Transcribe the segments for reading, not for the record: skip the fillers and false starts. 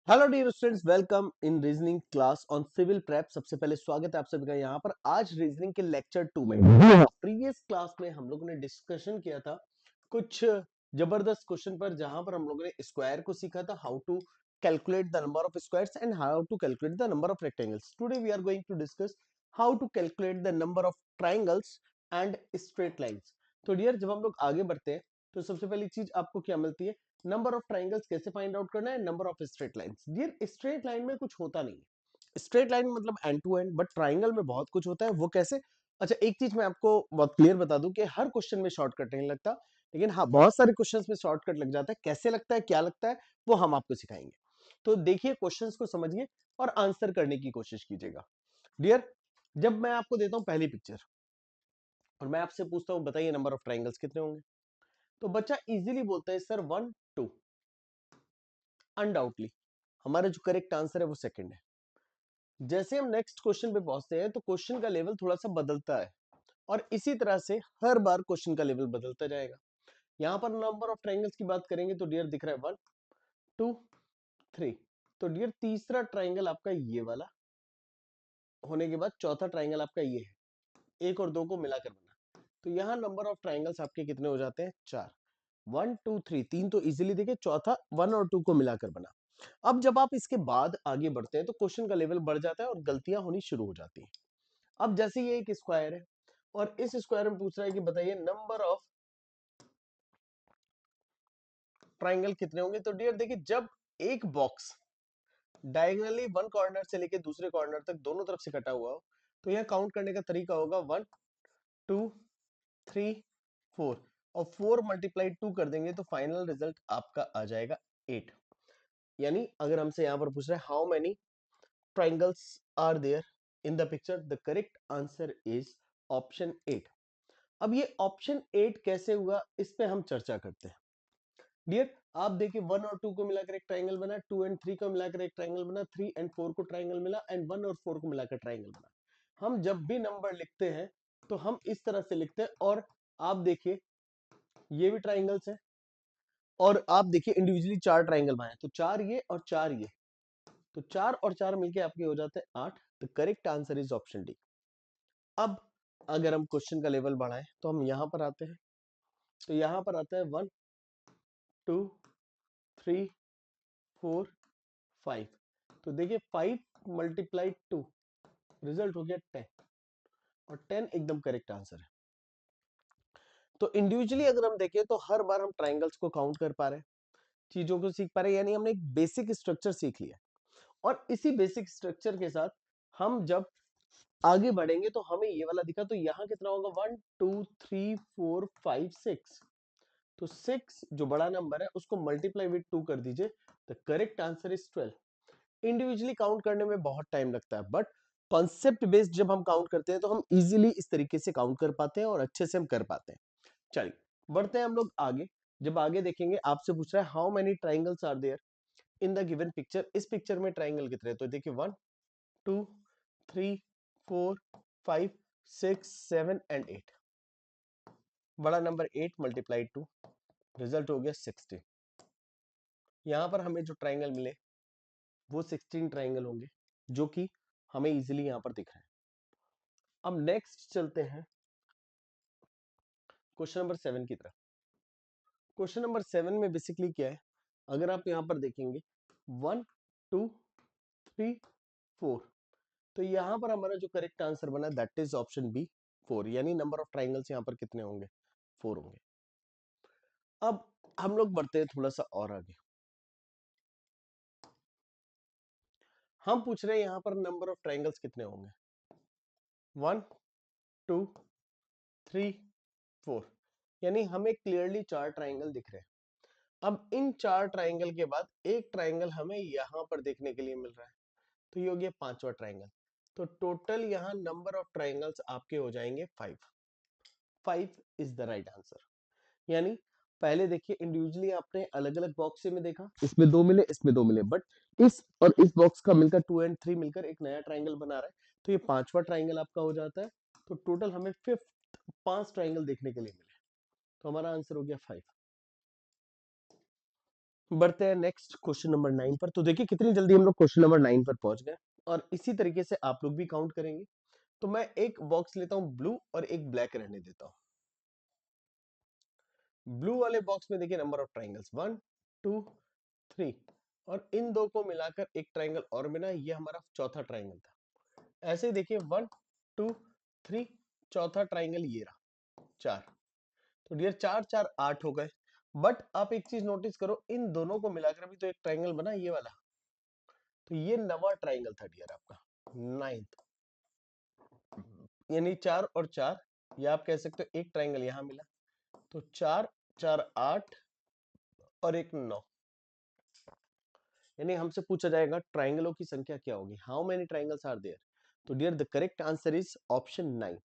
Hello dear students, welcome in reasoning class on civil prep. सबसे पहले स्वागत है आप सभी का यहाँ पर आज रीजनिंग के लेक्चर 2 में। प्रीवियस क्लास में हम लोगों ने डिस्कशन किया था कुछ जबरदस्त क्वेश्चन पर, जहां पर हम लोगों ने स्क्वायर को सीखा था, how to calculate the number of squares and how to calculate the number of rectangles. Today we are going to discuss how to calculate the number of triangles and straight lines. तो dear, जब हम लोग आगे बढ़ते हैं तो सबसे पहली चीज आपको क्या मिलती है, नंबर ऑफ ट्राइंगल्स कैसे फाइंड आउट करना है, number of straight lines. Dear, straight line में कुछ होता नहीं है, स्ट्रेट लाइन मतलब end to end, but triangle में बहुत कुछ होता है। वो कैसे? अच्छा, एक चीज मैं आपको बहुत क्लियर बता दूं कि हर क्वेश्चन में शॉर्टकट नहीं लगता, लेकिन हाँ, बहुत सारे क्वेश्चंस में शॉर्टकट लग जाता है। कैसे लगता है, क्या लगता है, वो हम आपको सिखाएंगे। तो देखिए, क्वेश्चंस को समझिए और आंसर करने की कोशिश कीजिएगा। डियर, जब मैं आपको देता हूं पहली पिक्चर और मैं आपसे पूछता हूं बताइए नंबर ऑफ ट्राइंगल्स कितने होंगे, तो बच्चा इजीली बोलता है सर 1 2। अनडाउटली हमारा जो करेक्ट आंसर है वो सेकंड है। जैसे हम नेक्स्ट क्वेश्चन पे पहुंचते हैं तो क्वेश्चन का लेवल थोड़ा सा बदलता है, और इसी तरह से हर बार क्वेश्चन का लेवल बदलता जाएगा। यहां पर नंबर ऑफ ट्राइंगल्स की बात करेंगे तो डियर दिख रहा है 1 2 3। तो डियर, तीसरा ट्राइंगल आपका ये वाला होने के बाद चौथा ट्राइंगल आपका ये है, एक और दो को मिलाकर बना। तो यहाँ नंबर ऑफ ट्राइंगल्स आपके कितने हो जाते हैं? 4। 1 2 3, तीन तो इजीली देखे, चौथा 1 और 2 को मिलाकर बना। अब जब आप इसके बाद आगे बढ़ते हैं तो क्वेश्चन का लेवल बढ़ जाता है और गलतियां होनी शुरू हो जाती हैं। अब जैसे ये एक स्क्वायर है और इस स्क्वायर में पूछ रहा है कि बताइए नंबर ऑफ ट्राइंगल कितने होंगे। तो डियर देखिए, जब एक बॉक्स डायगोनली वन कॉर्नर से लेके दूसरे कॉर्नर तक दोनों तरफ से कटा हुआ हो, तो यह काउंट करने का तरीका होगा 1 2 3 4, और 4 मल्टीप्लाई 2 कर देंगे तो फाइनल रिजल्ट आपका आ जाएगा 8। यानी अगर हमसे यहां पर पूछ रहा है how many triangles are there in the picture, the correct answer is option 8। अब ये ऑप्शन 8 कैसे हुआ, इस पे हम चर्चा करते हैं। डियर, आप देखिए 1 और 2 को मिलाकर एक ट्रायंगल बना, 2 एंड 3 को मिलाकर एक ट्रायंगल बना, 3 एंड 4 को ट्रायंगल मिला, एंड 1 और 4 को मिलाकर ट्रायंगल बना। हम जब भी नंबर लिखते हैं तो हम इस तरह से लिखते हैं, और आप देखिए ये भी ट्राइंगल्स है, और आप देखिए इंडिविजुअली 4 ट्राइंगल बनाए, तो 4 ये और 4 ये, तो 4 और 4 मिलके आपके हो जाते हैं 8। The correct answer is option D. अब अगर हम क्वेश्चन का लेवल बढ़ाएं तो हम यहां पर आते हैं, तो यहां पर आता है 1 2 3 4 5। तो देखिए 5 मल्टीप्लाई 2, रिजल्ट हो गया 10, और 10 एकदम करेक्ट आंसर है। तो इंडिविजुअली अगर हम देखें तो हर बार हम ट्राइंगल्स को काउंट कर पा रहे हैं, चीजों को सीख पा रहे हैं, यानी हमने एक बेसिक स्ट्रक्चर सीख लिया। और इसी बेसिक स्ट्रक्चर के साथ हम जब आगे बढ़ेंगे तो हमें ये वाला दिखा, तो यहाँ कितना होगा 1 2 3 4 5 6। तो 6 जो बड़ा नंबर है उसको मल्टीप्लाई विद 2 कर दीजिए, the correct answer is 12। Individually count करने में बहुत टाइम लगता है, बट कॉन्सेप्ट बेस्ड जब हम काउंट करते हैं तो हम इजीली इस तरीके से काउंट कर पाते हैं और अच्छे से हम कर पाते हैं। चलिए बढ़ते हैं हम लोग आगे। जब आगे देखेंगे, आपसे पूछ रहा है how many triangles are there in the given picture. इस पिक्चर में ट्राइंगल कितने हैं? तो देखिए 1 2 3 4 5 6 7 एंड 8। बड़ा नंबर 8 मल्टीप्लाई 2, रिजल्ट हो गया 16। यहां पर हमें जो ट्राइंगल मिले वो 16 ट्राइंगल होंगे, जो कि हमें इजीली यहां पर दिख रहा है। अब नेक्स्ट चलते हैं क्वेश्चन नंबर 7 की तरफ। क्वेश्चन नंबर 7 में बेसिकली क्या है, अगर आप यहां पर देखेंगे 1 2 3 4, तो यहां पर हमारा जो करेक्ट आंसर बना दैट इज ऑप्शन बी 4, यानी नंबर ऑफ ट्राइंगल्स यहां पर कितने होंगे? 4 होंगे। अब हम लोग बढ़ते हैं थोड़ा सा और आगे। हम पूछ रहे हैं यहां पर नंबर ऑफ ट्राइंगल्स कितने होंगे? 1 2 3 4, यानी हमें क्लियरली 4 ट्राइंगल दिख रहे हैं। अब इन 4 ट्राइंगल के बाद एक ट्राइंगल हमें यहां पर देखने के लिए मिल रहा है, तो ये हो गया पांचवा ट्राइंगल। तो टोटल यहां नंबर ऑफ ट्राइंगल्स आपके हो जाएंगे 5। 5 इज द राइट आंसर। यानी पहले देखिए इंडिविजुअली आपने अलग अलग बॉक्स में देखा, इसमें 2 मिले, इसमें 2 मिले, बट इस और इस बॉक्स का मिलकर 2 एंड 3 मिलकर एक नया ट्राइंगल बना रहा है, तो ये पांचवा ट्राइंगल आपका हो जाता है। तो टोटल हमें फिफ्थ 5 ट्राइंगल देखने के लिए मिले, तो हमारा आंसर हो गया 5। बढ़ते हैं नेक्स्ट क्वेश्चन नंबर 9 पर। तो देखिए कितनी जल्दी हम लोग क्वेश्चन नंबर 9 पर पहुंच गए, और इसी तरीके से आप लोग भी काउंट करेंगे। तो मैं एक बॉक्स लेता हूं ब्लू और एक ब्लैक रहने देता हूं। ब्लू वाले बॉक्स में देखिए नंबर ऑफ ट्राइंगल्स 1 2 3, और इन दो को मिलाकर एक ट्राइंगल और बना, ये हमारा चौथा ट्राइंगल था। ऐसे ही देखिए 1 2 3, चौथा ट्राइंगल ये रहा 4। तो डियर 4 4 8 हो गए। बट आप एक चीज नोटिस करो, इन दोनों को मिलाकर भी तो एक ट्राइंगल बना, ये वाला। तो ये नवा ट्राइंगल था डियर आपका, नाइन्थ। यानी 4 और 4, या आप कह सकते हो एक ट्राइंगल यहां मिला। तो 4 4 8 और एक 9। यानी हमसे पूछा जाएगा ट्राइंगलों की संख्या क्या होगी, how many triangles are there. तो dear the correct answer is option 9,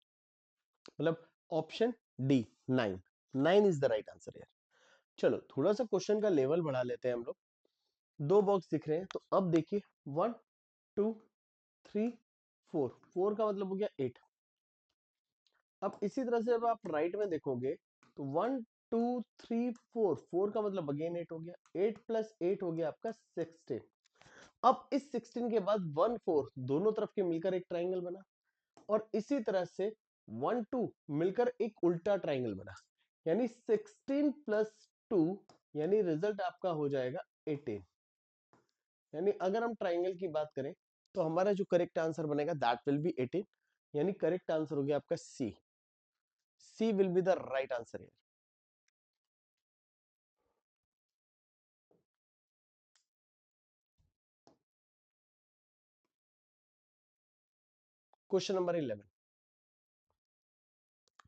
मतलब option D 9। 9 is the right answer यार। चलो थोड़ा सा क्वेश्चन का लेवल बढ़ा लेते हैं हम लोग। दो बॉक्स दिख रहे हैं, तो अब देखिए 1 2 3 4, 4 का मतलब हो गया 8। अब इसी तरह से जब आप राइट में देखोगे तो 1 2 3 4, 4 का मतलब अगेन 8 हो गया। 8 प्लस 8 हो गया आपका 16। अब इस 16 के बाद 1 4 दोनों तरफ के मिलकर एक ट्राइंगल बना, और इसी तरह से 1 2 मिलकर एक उल्टा ट्राइंगल बना। यानी 16 प्लस 2, यानी रिजल्ट आपका हो जाएगा 18। यानी अगर हम ट्राइंगल की बात करें तो हमारा जो करेक्ट आंसर बनेगा दैट विल बी 18। यानी करेक्ट आंसर हो गया आपका C. C will be the right answer. Question number 11।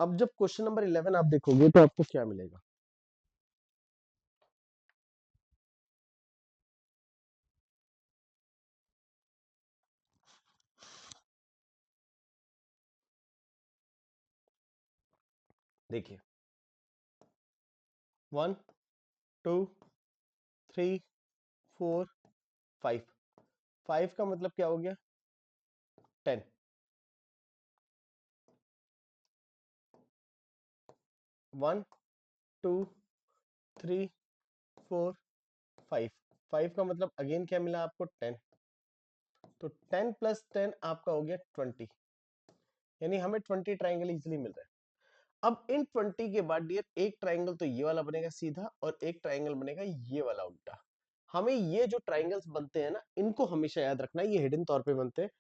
अब जब क्वेश्चन नंबर 11 आप देखोगे तो आपको क्या मिलेगा। देखिए 1 2 3 4 5। 5 का मतलब क्या हो गया 10। 1 2 3 4 5। 5 का मतलब अगेन क्या मिला आपको 10। तो 10 प्लस 10 आपका हो गया 20। यानी हमें 20 ट्राइंगल इजिली मिल रहा है। अब इन 20 के बाद डियर एक ट्राइंगल तो ये वाला बनेगा सीधा, और एक ट्राइंगल बनेगा ये वाला उल्टा। हमें ये जो ट्राइंगल्स बनते हैं ना, इनको हमेशा याद रखना है, ये हिडन तौर पे बनते हैं।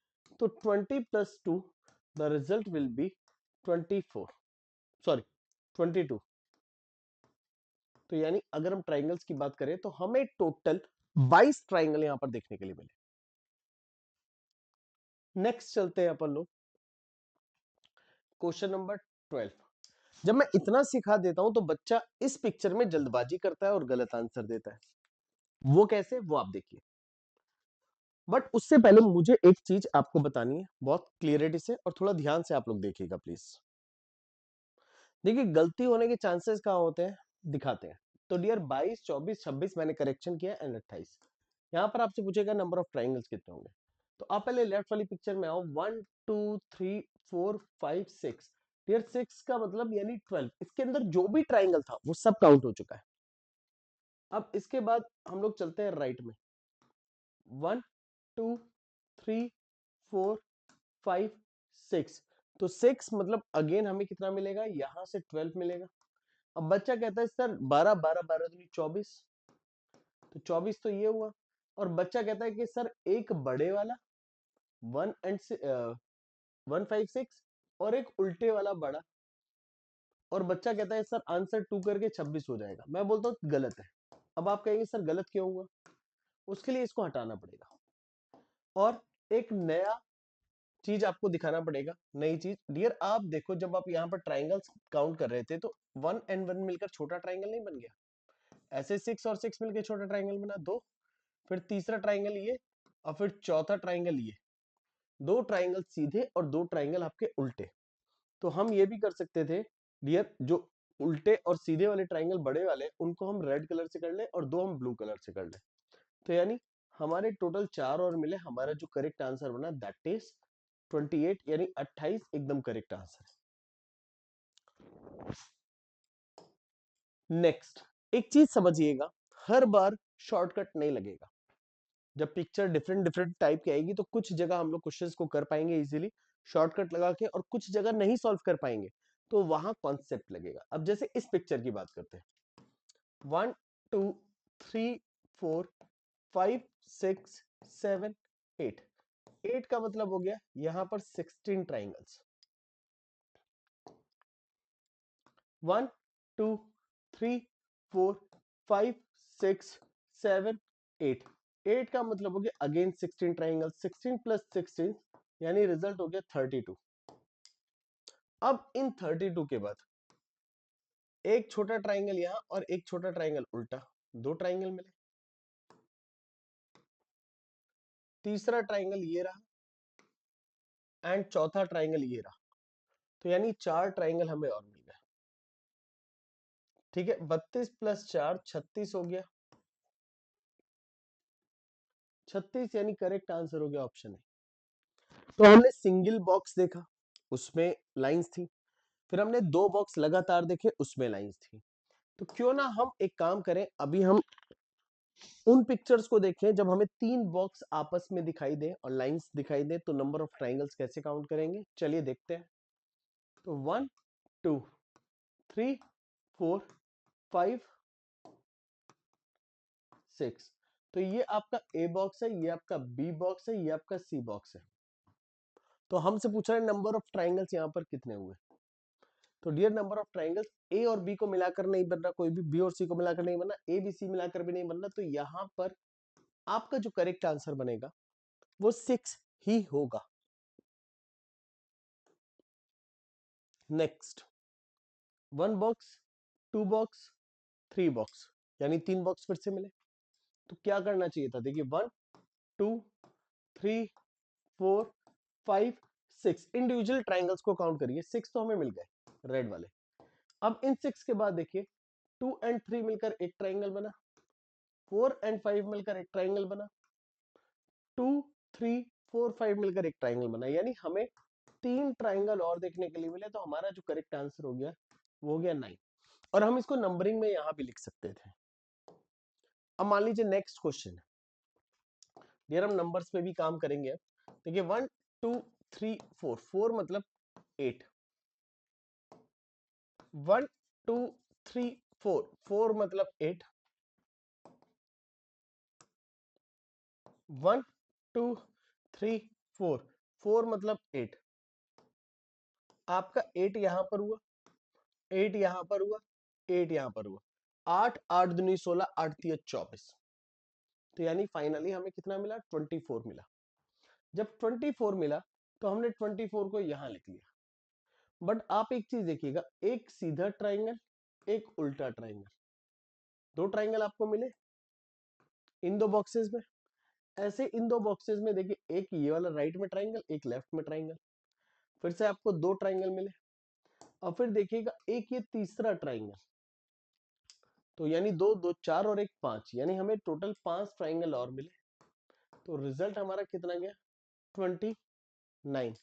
तो 20 plus 2, the result will be 24, sorry 22। तो यानी अगर हम ट्राइंगल्स की बात करें तो हमें टोटल 22 ट्राइंगल यहां पर देखने के लिए मिले। नेक्स्ट चलते हैं अपन लोग क्वेश्चन नंबर 12। जब मैं इतना सिखा देता हूं तो बच्चा इस पिक्चर में जल्दबाजी करता है और गलत आंसर देता है। वो कैसे, वो आप देखिए। बट उससे पहले मुझे एक चीज आपको बतानी है बहुत क्लियरिटी से, और थोड़ा ध्यान से आप लोग देखिएगा प्लीज। देखिए गलती होने के चांसेस कहां होते हैं, दिखाते हैं। तो डियर 22 24 26 मैंने करेक्शन किया, एंड 28। यहां पर आपसे पूछेगा नंबर ऑफ ट्राइंगल्स कितने होंगे। तो आप पहले लेफ्ट वाली पिक्चर में आओ। 1 2 3 4 5 6। डियर 6 का मतलब यानी 12। इसके अंदर जो भी ट्राइंगल था वो सब काउंट हो चुका है। अब इसके बाद हम लोग चलते हैं राइट में। 1 2 3 4 5 6। तो 6 मतलब अगेन हमें कितना मिलेगा, यहां से 12 मिलेगा। अब बच्चा कहता है सर 12 12 12 दूनी 24। तो 24 तो ये हुआ। और बच्चा कहता है कि सर एक बड़े वाला 1 एंड 156, और एक उल्टे वाला बड़ा। और बच्चा कहता है सर आंसर 2 करके 26 हो जाएगा। मैं बोलता हूँ गलत है। अब आप कहेंगे सर गलत क्यों हुआ, उसके लिए इसको हटाना पड़ेगा, और एक नया चीज आपको दिखाना पड़ेगा। नई चीज डियर, आप देखो जब आप यहाँ पर ट्राइंगल्स काउंट कर रहे थे तो 1 एंड 1 मिलकर छोटा ट्राइंगल नहीं बन गया। ऐसे 6 और 6 मिलकर छोटा ट्राइंगल बना, दो। फिर तीसरा ट्राइंगल ये, और फिर चौथा ट्राइंगल ये। दो ट्राइंगल सीधे और दो ट्राइंगल आपके उल्टे। तो हम ये भी कर सकते थे डियर, जो उल्टे और सीधे वाले ट्राइंगल बड़े वाले, उनको हम रेड कलर से कर ले और दो हम ब्लू कलर से कर ले। तो यानी हमारे टोटल 4 और मिले। हमारा जो करेक्ट आंसर बना दैट इज 28, यानी 28 एकदम करेक्ट आंसर है। नेक्स्ट एक चीज समझिएगा, हर बार शॉर्टकट नहीं लगेगा। जब पिक्चर डिफरेंट डिफरेंट टाइप की आएगी तो कुछ जगह हम लोग क्वेश्चंस को कर पाएंगे इजीली शॉर्टकट लगा के, और कुछ जगह नहीं सॉल्व कर पाएंगे तो वहां कॉन्सेप्ट लगेगा। अब जैसे इस पिक्चर की बात करते हैं, 1 2 3 4 5 6 7 8। 8 का मतलब हो गया यहां पर 16 ट्राइंगल्स। 1 2 3 4 5 6 7 8। 8 का मतलब हो गया अगेन 16 ट्राइंगल, 16 प्लस 16 यानी रिजल्ट हो गया 32। अब इन 32 के बाद एक छोटा ट्राइंगल यहां और एक छोटा ट्राइंगल उल्टा, दो ट्राइंगल मिले। तीसरा ट्राइंगल ये रहा एंड चौथा ट्राइंगल ये रहा, तो यानी 4 ट्राइंगल हमें और मिल गए। ठीक है, 32 प्लस 4 36 हो गया। 36 यानी करेक्ट आंसर हो गया ऑप्शन है। तो हमने सिंगल बॉक्स देखा, उसमें लाइंस थी। फिर हमने दो बॉक्स लगातार देखे, उसमें लाइंस थी। तो क्यों ना हम एक काम करें, अभी हम उन पिक्चर्स को देखें जब हमें तीन बॉक्स आपस में दिखाई दे और लाइंस दिखाई दे तो नंबर ऑफ ट्राइंगल्स कैसे काउंट करेंगे। चलिए देखते हैं। तो 1 2 3 4 5 6। तो ये आपका ए बॉक्स है, ये आपका बी बॉक्स है, ये आपका सी बॉक्स है। तो हमसे पूछ रहे हैं नंबर ऑफ ट्राइंगल्स यहाँ पर कितने हुए। तो डियर नंबर ऑफ ट्राइंगल्स ए और बी को मिलाकर नहीं बन रहा, कोई भी बी और सी को मिलाकर नहीं बनना, ए बी सी मिलाकर भी नहीं बनना, तो यहां पर आपका जो करेक्ट आंसर बनेगा वो 6 ही होगा। नेक्स्ट, 1 बॉक्स 2 बॉक्स 3 बॉक्स, यानी 3 बॉक्स फिर से मिले। तो क्या करना चाहिए था, देखिए 1 2 3 4 5 6 इंडिविजुअल ट्राइंगल्स को काउंट करिए, 6 तो हमें मिल गए रेड वाले। अब इन 6 के बाद देखिए 2 एंड 3 मिलकर एक ट्राइंगल बना, 4 एंड 5 मिलकर एक ट्राइंगल बना, 2 3 4 5 मिलकर एक ट्राइंगल बना, यानी हमें 3 ट्राइंगल और देखने के लिए मिले। तो हमारा जो करेक्ट आंसर हो गया वो हो गया 9। और हम इसको नंबरिंग में यहां भी लिख सकते थे। अब मान लीजिए नेक्स्ट क्वेश्चन, डियर हम नंबर्स पे भी काम करेंगे। अब देखिए 1 2 3 4, 4 मतलब 8, 1 2 3 4, 4 मतलब 8, 1 2 3 4, 4 मतलब 8। आपका 8 यहां पर हुआ, 8 यहां पर हुआ, 8 यहां पर हुआ, 8 8 दूनी 16, 8 तिया 24। तो यानी फाइनली हमें कितना मिला, 24 मिला। जब 24 मिला तो हमने 24 को यहां लिख लिया। बट आप एक चीज देखिएगा, एक सीधा ट्राइंगल, एक उल्टा ट्राइंगल, दो ट्राइंगल आपको मिले इन दो बॉक्सेस में। ऐसे इन दो बॉक्सेस में देखिए, एक ये वाला राइट में ट्राइंगल, एक लेफ्ट में ट्राइंगल, फिर से आपको दो ट्राइंगल मिले। और फिर देखिएगा एक ये तीसरा ट्राइंगल, तो यानी दो दो चार और एक 5, यानी हमें टोटल 5 ट्राइंगल और मिले। तो रिजल्ट हमारा कितना गया, 29।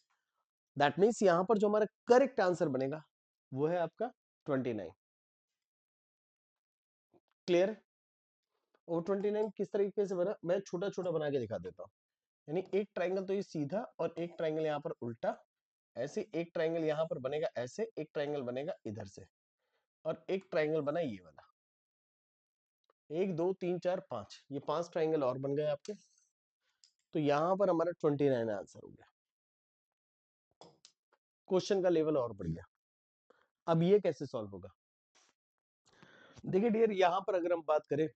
दैट मीन्स यहां पर जो हमारा करेक्ट आंसर बनेगा वो है आपका 29। क्लियर। और 29 किस तरीके से बना, मैं छोटा छोटा बना के दिखा देता हूँ। यानी एक ट्राइंगल तो ये सीधा और एक ट्राइंगल यहाँ पर उल्टा, ऐसे एक ट्राइंगल यहाँ पर बनेगा, ऐसे एक ट्राइंगल बनेगा इधर से, और एक ट्राइंगल बना ये वाला, 1 2 3 4 5, ये 5 ट्राइंगल और बन गए आपके। तो यहाँ पर हमारा 29 आंसर हो गया। क्वेश्चन का लेवल और बढ़ गया। अब ये कैसे सॉल्व होगा, देखिए डियर यहाँ पर अगर हम बात करें,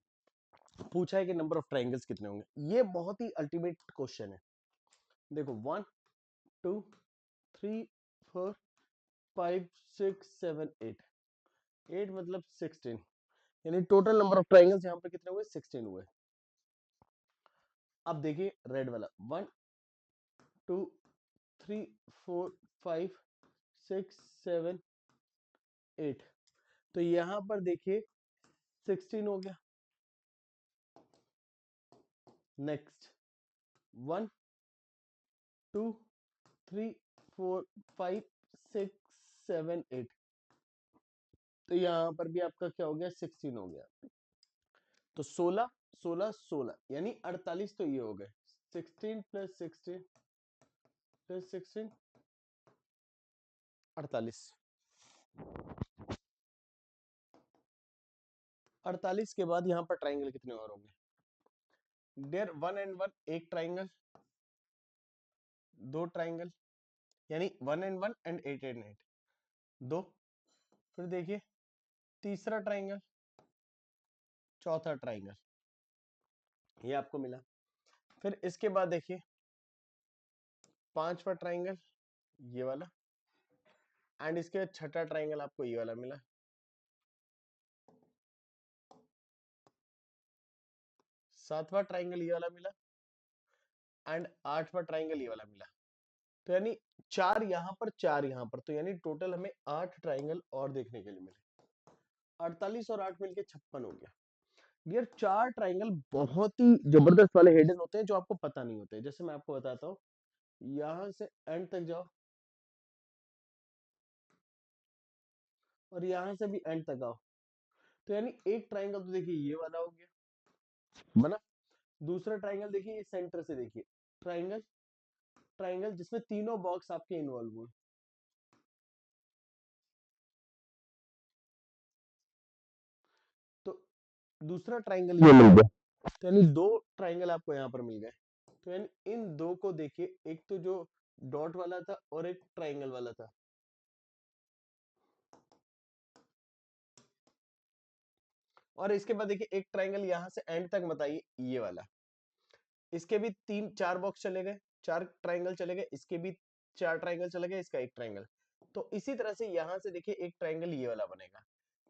पूछा है कि नंबर ऑफ ट्राइंगल्स कितने होंगे, ये बहुत ही अल्टीमेट क्वेश्चन है। देखो 1 2 3 4 5 6 7 8, 8 मतलब 16, यानी टोटल नंबर ऑफ ट्राइंगल्स यहाँ पर कितने हुए, 16 हुए। अब देखिए रेड वाला 1 2 3 4 5 6 7 8, तो यहां पर देखिए 16 हो गया। नेक्स्ट 1 2 3 4 5 6 7 8, तो यहां पर भी आपका क्या हो गया, 16 हो गया। तो 16 16 16 यानी 48 तो ये हो गए। 16 प्लस 16 प्लस 16 48। 48 के बाद यहाँ पर ट्राइंगल कितने और होंगे डियर? 1 एंड 1 एक ट्राइंगल, दो ट्राइंगल यानी 1 एंड 1 एंड 8 एंड 8 दो। फिर देखिए तीसरा ट्राइंगल, चौथा ट्राइंगल, ये आपको मिला। फिर इसके बाद देखिए पांचवा ट्राइंगल ये वाला, एंड इसके बाद छठा ट्राइंगल आपको ये वाला मिला। सातवां ट्राइंगल ये वाला मिला, एंड आठवां ट्राइंगल ये वाला मिला। तो यानी चार यहाँ पर, चार यहाँ पर, तो यानी टोटल हमें 8 ट्राइंगल और देखने के लिए मिले। 48 और 8 मिलके 56 हो गया। डियर चार ट्राइंगल बहुत ही जबरदस्त वाले हिडन होते हैं जो आपको पता नहीं होते। जैसे मैं आपको बताता हूँ, यहां से एंड तक जाओ और यहां से भी एंड तक आओ, तो यानी एक ट्राइंगल तो देखिए ये वाला हो गया बना। दूसरा ट्राइंगल देखिए ये सेंटर से देखिए, ट्राइंगल ट्राइंगल जिसमें तीनों बॉक्स आपके इन्वॉल्व हुए। तो दूसरा ट्राइंगल ये मिल गया, तो यानी दो ट्राइंगल आपको यहाँ पर मिल गए। तो यानी इन दो को देखिए, एक तो जो डॉट वाला था और एक ट्राइंगल वाला था। और इसके बाद देखिए एक ट्राइंगल यहां से एंड तक बताइए ये वाला, इसके भी तीन चार बॉक्स चले गए, चार ट्राइंगल चले गए, इसके भी चार ट्राइंगल चले गए, इसका एक ट्राइंगल। तो इसी तरह से यहां से देखिए एक ट्राइंगल ये वाला बनेगा।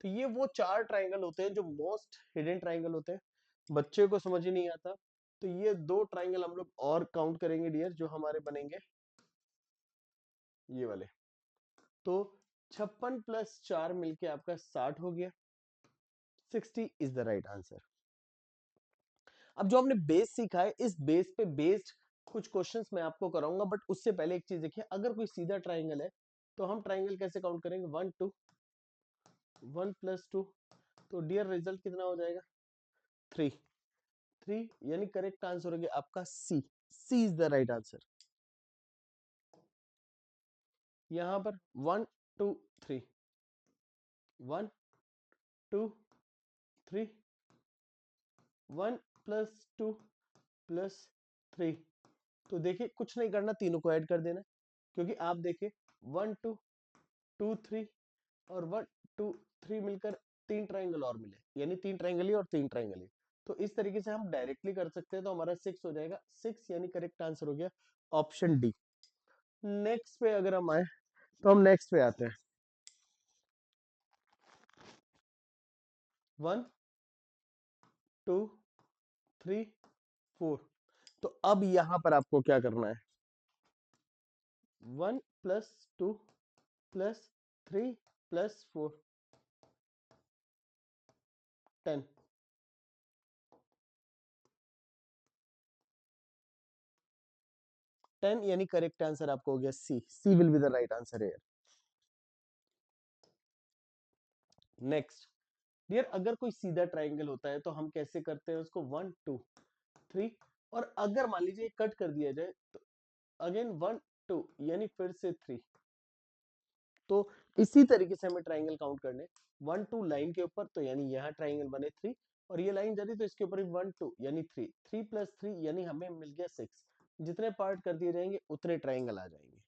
तो ये वो चार ट्राइंगल होते हैं जो मोस्ट हिडन ट्राइंगल होते हैं, बच्चे को समझ ही नहीं आता। तो ये दो ट्राइंगल हम लोग और काउंट करेंगे डियर, जो हमारे बनेंगे ये वाले। तो 56 प्लस 4 मिलके आपका 60 हो गया। 60 इज द राइट आंसर। अब जो हमने बेस सीखा है, इस बेस पे बेस्ड कुछ क्वेश्चंस मैं आपको कराऊंगा, बट उससे पहले एक चीज देखिए, अगर कोई सीधा ट्राइंगल है तो हम ट्राइंगल कैसे काउंट करेंगे? 1 2 1 प्लस 2, तो डियर रिजल्ट कितना हो जाएगा? 3 3 यानी करेक्ट आंसर हो गया आपका C. C is the right answer. यहां पर 1 2 3 1 2 3 1 प्लस 2 प्लस 3। तो देखिए कुछ नहीं करना, तीनों को ऐड कर देना, क्योंकि आप देखिए 1 2 2 3 और 1 2 3 मिलकर तीन ट्राइंगल और मिले, यानी तीन ट्राइंगल ही और तीन ट्राइंगल ही। तो इस तरीके से हम डायरेक्टली कर सकते हैं। तो हमारा 6 हो जाएगा, 6 यानी करेक्ट आंसर हो गया ऑप्शन डी। नेक्स्ट पे अगर हम आए तो हम नेक्स्ट पे आते हैं। 1 2 3 4। तो अब यहां पर आपको क्या करना है? 1 प्लस 2 प्लस 3 प्लस 4 10। 10 यानी करेक्ट आंसर आपको हो गया C. C will be the right answer here. Next dear, अगर कोई सीधा ट्राइंगल होता है तो हम कैसे करते हैं उसको? 1 2 3, और अगर मान लीजिए कट कर दिया जाए तो अगेन 1 2 यानी फिर से 3। तो इसी तरीके से हमें ट्राइंगल काउंट करने। 1 2 लाइन के ऊपर, तो यानी यहाँ ट्राइंगल बने 3, और ये लाइन जा रही तो इसके ऊपर भी 1 2 यानी 3, 3 प्लस 3 यानी हमें मिल गया 6। जितने पार्ट कर दिए जाएंगे उतने ट्राइंगल आ जाएंगे।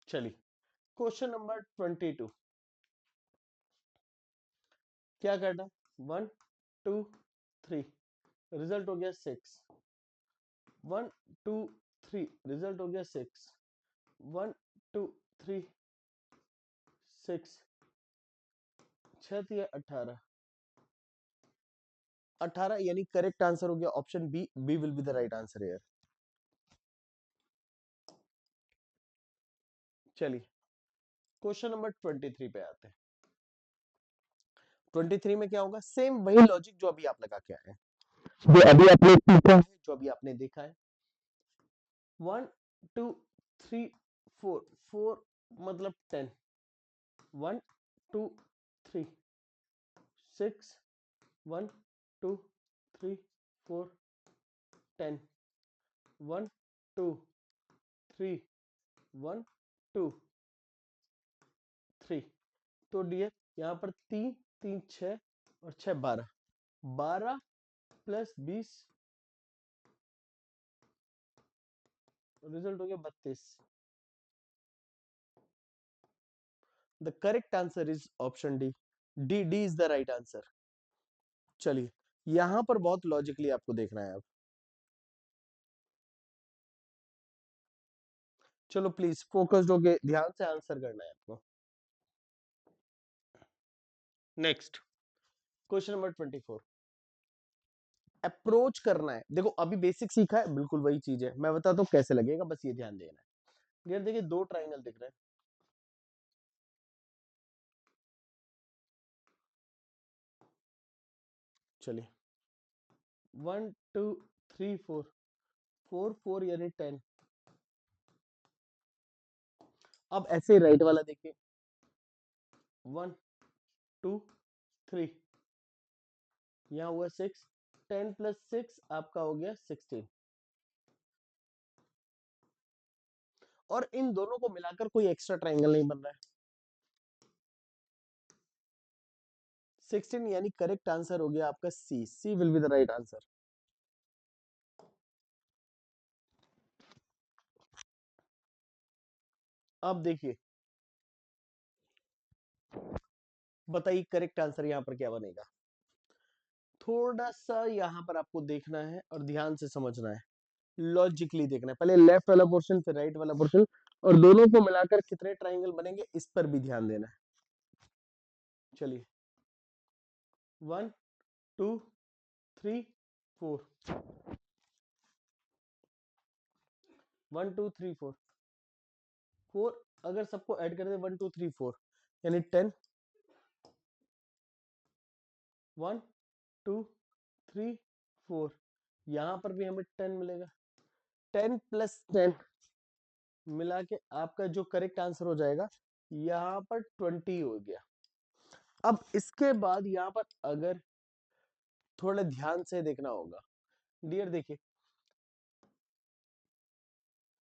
चलिए क्वेश्चन नंबर 22। क्या करना? 1 2 3 रिजल्ट हो गया 6। 1 2 3 रिजल्ट हो गया 6। 1 2 3 6 6 या 18। 18 यानी करेक्ट आंसर हो गया option B. B will be the right answer here. चलिए क्वेश्चन नंबर 23 पे आते हैं। 23 में क्या होगा? सेम वही लॉजिक जो अभी आप लगा के आए हैं, जो अभी आपने सीखा है, जो अभी आपने देखा है। 1 2 3 4, 4 मतलब 10। 1 2 3 6 1 2 3 4 10 1 2 3 1 2 3। तो डियर यहाँ पर 3 3 6 और 6 12, 12 प्लस 20, रिजल्ट हो गया 32। The correct answer is option D. D D is the right answer. चलिए यहां पर बहुत लॉजिकली आपको देखना है अब। चलो प्लीज फोकस्ड होके ध्यान से आंसर करना है आपको। Next question number 24। अप्रोच करना है। देखो अभी बेसिक सीखा है, बिल्कुल वही चीज है, मैं बताता हूँ कैसे लगेगा, बस ये ध्यान देना है। ये देखिए दो ट्राइंगल दिख रहे हैं। चलिए 1 2 3 4, 4 4 यानी 10। अब ऐसे राइट वाला देखिए 1 2 3, यहाँ हुआ 6, 10 प्लस 6 आपका हो गया 16। और इन दोनों को मिलाकर कोई एक्स्ट्रा ट्राइंगल नहीं बन रहा है। 16 यानी करेक्ट आंसर हो गया आपका C. C will be the right answer. अब देखिए बताइए करेक्ट आंसर यहां पर क्या बनेगा। थोड़ा सा यहां पर आपको देखना है और ध्यान से समझना है, लॉजिकली देखना है। पहले लेफ्ट वाला पोर्शन फिर राइट वाला पोर्शन, और दोनों को मिलाकर कितने ट्राइंगल बनेंगे इस पर भी ध्यान देना है। चलिए 1 2 3 4, 1 2 3 4 4, अगर सबको ऐड कर दे 1 2 3 4 यानी 10, 1 2 3 4, यहां पर भी हमें 10 मिलेगा। 10 प्लस 10 मिला के आपका जो करेक्ट आंसर हो जाएगा यहां पर 20 हो गया। अब इसके बाद यहां पर अगर थोड़ा ध्यान से देखना होगा डियर, देखिए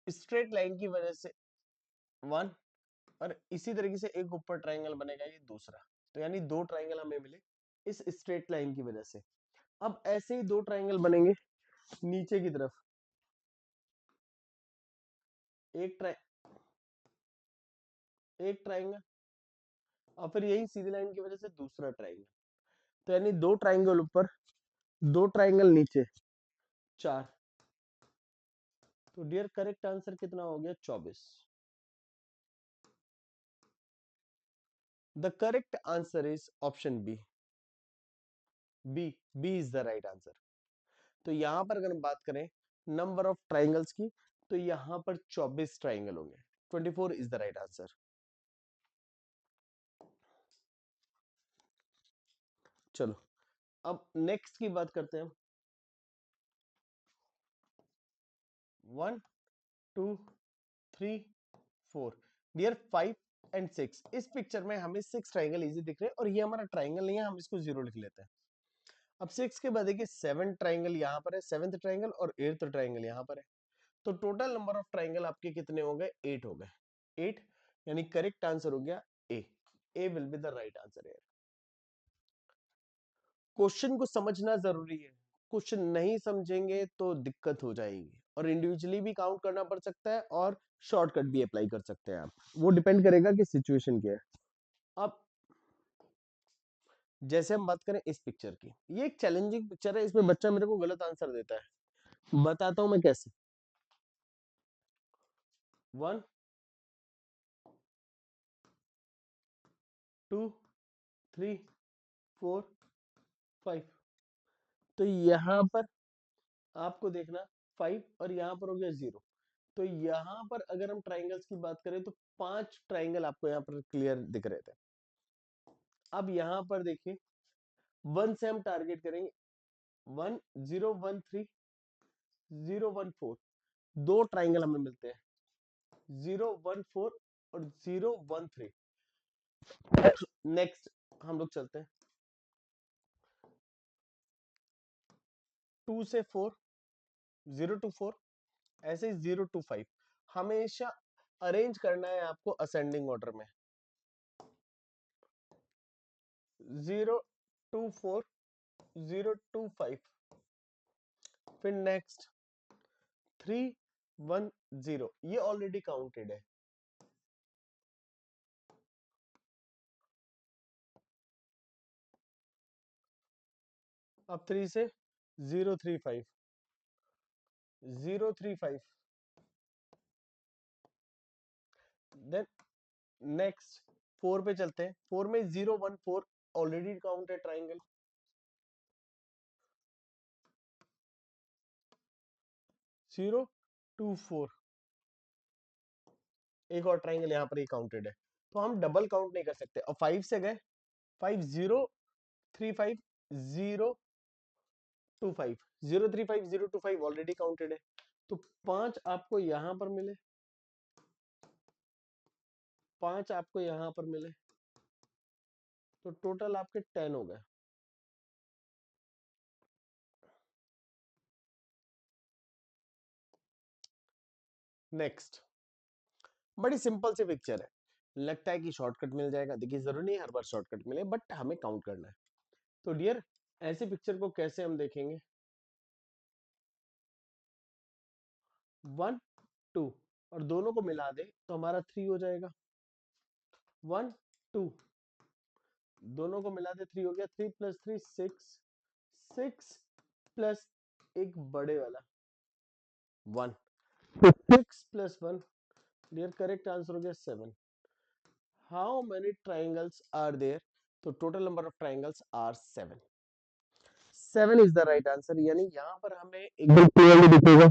स्ट्रेट लाइन की वजह से 1, और इसी तरीके से एक ऊपर ट्राइंगल बनेगा ये दूसरा, तो यानी दो ट्राइंगल हमें मिले इस स्ट्रेट लाइन की वजह से। अब ऐसे ही दो ट्राइंगल बनेंगे नीचे की तरफ, एक ट्राइ एक ट्राइंगल और फिर यही सीधी लाइन की वजह से दूसरा ट्राइंगल, तो यानी दो ट्राइंगल ऊपर दो ट्राइंगल नीचे, 4। तो डियर करेक्ट आंसर कितना हो गया 24। The correct answer is option B. B B is the right answer. तो यहां पर अगर हम बात करें नंबर ऑफ ट्राइंगल्स की, तो यहां पर 24 ट्राइंगल होंगे। 24 इज द राइट आंसर। चलो अब नेक्स्ट की बात करते हैं। 1 2 3 4, डियर 5 एंड 6, इस पिक्चर में हमें 6 ट्राइंगल इजी दिख रहे हैं और ये हमारा ट्राइंगल नहीं है, हम इसको 0 लिख लेते हैं। अब 6 के बाद देखिए 7 ट्राइंगल यहाँ पर है, 7th ट्राइंगल और 8th ट्राइंगल यहाँ पर है। तो टोटल नंबर ऑफ ट्राइंगल आपके कितने हो गए 8 हो गए। 8 यानी करेक्ट आंसर हो गया A. A will be the right answer है। क्वेश्चन को समझना जरूरी है, क्वेश्चन नहीं समझेंगे तो दिक्कत हो जाएगी, और इंडिविजुअली भी काउंट करना पड़ सकता है और शॉर्टकट भी अप्लाई कर सकते हैं आप, वो डिपेंड करेगा कि सिचुएशन क्या है। अब जैसे हम बात करें इस पिक्चर की, ये एक चैलेंजिंग पिक्चर है, इसमें बच्चा मेरे को गलत आंसर देता है, बताता हूं मैं कैसे। 1 2 3 4 5, तो यहां पर आपको देखना 5 और यहां पर हो गया 0। तो यहां पर अगर हम ट्राइंगल्स की बात करें तो 5 ट्राइंगल आपको यहां पर क्लियर दिख रहे थे। अब यहां पर देखिए 1 से हम टारगेट करेंगे, 1 0 1 3 0 1 4, दो ट्राइंगल हमें मिलते हैं 0 1 4 और 0 1 3। नेक्स्ट हम लोग चलते हैं 2 से 4, 0 to 4, ऐसे ही 0 to 5 हमेशा अरेंज करना है आपको असेंडिंग ऑर्डर में। 0 to 4, 0 to 5, फिर नेक्स्ट 3 1 0, ये ऑलरेडी काउंटेड है। अब 3 से 0 3 5, 0 3 5, देन नेक्स्ट 4 पे चलते हैं। 4 में 0 1 4 ऑलरेडी काउंट है ट्राइंगल। 0 2 4, एक और ट्राइंगल यहाँ पर ही काउंटेड है, तो हम डबल काउंट नहीं कर सकते। और 5 से गए 5 0 3 5 0 2 5, 0 3 5 0 2 5 ऑलरेडी काउंटेड है, तो 5 आपको यहां पर मिले, 5 आपको यहां पर मिले, तो टोटल आपके 10 हो गए। नेक्स्ट, बड़ी सिंपल सी पिक्चर है, लगता है कि शॉर्टकट मिल जाएगा। देखिए जरूरी नहीं हर बार शॉर्टकट मिले, बट हमें काउंट करना है। तो डियर, ऐसी पिक्चर को कैसे हम देखेंगे? 1 2 और दोनों को मिला दे तो हमारा 3 हो जाएगा। 1 2, दोनों को मिला दे 3 हो गया। 3 प्लस 3 6, 6 प्लस एक बड़े वाला 1, तो 6 प्लस 1, डियर करेक्ट आंसर हो गया 7। How many triangles are there? तो total number of triangles are 7। 7 is the right answer, यानी यहां पर हमें एकदम क्लियरली दिखेगा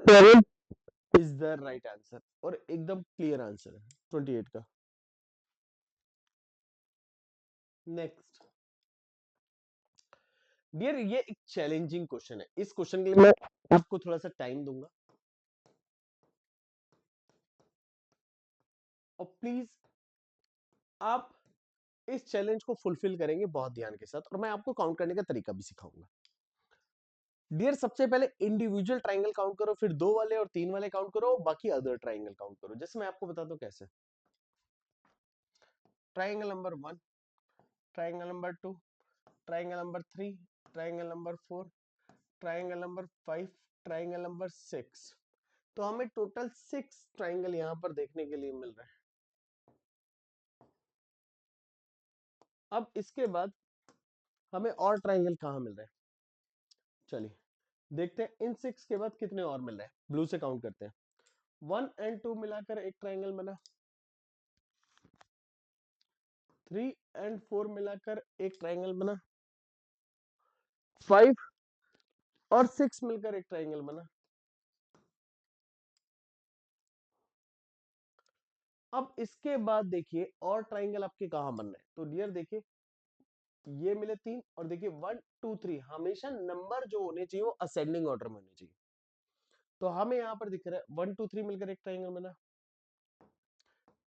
7 इज द राइट आंसर, और एकदम क्लियर आंसर है 28 का। नेक्स्ट डियर, ये एक चैलेंजिंग क्वेश्चन है। इस क्वेश्चन के लिए मैं आपको थोड़ा सा टाइम दूंगा, और प्लीज आप इस चैलेंज को फुलफिल करेंगे बहुत ध्यान के साथ, और मैं आपको काउंट करने का तरीका भी सिखाऊंगा। डियर, सबसे पहले इंडिविजुअल ट्राइंगल काउंट करो, फिर 2 वाले और 3 वाले काउंट करो, बाकी अदर ट्राइंगल काउंट करो। जैसे मैं आपको बताता हूं कैसे। Triangle number 1, triangle number 2, triangle number 3, triangle number 4, triangle number 5, triangle number 6। तो हमें टोटल 6 ट्राइंगल यहां पर देखने के लिए मिल रहे हैं। अब इसके बाद हमें और ट्राइंगल कहां मिल रहे हैं, चलिए देखते हैं। इन 6 के बाद कितने और मिल रहे हैं, ब्लू से काउंट करते हैं। 1 एंड 2 मिलाकर एक ट्राइंगल बना, 3 एंड 4 मिलाकर एक ट्राइंगल बना, 5 और 6 मिलकर एक ट्राइंगल बना। अब इसके बाद देखिए और ट्राइंगल आपके कहां बन रहे हैं। तो डियर देखिए, ये मिले 3, और देखिए 1 2 3, हमेशा नंबर जो होने चाहिए वो असेंडिंग ऑर्डर में होने चाहिए। तो हमें यहां पर दिख रहा है 1 2 3 मिलकर एक ट्राइंगल बना,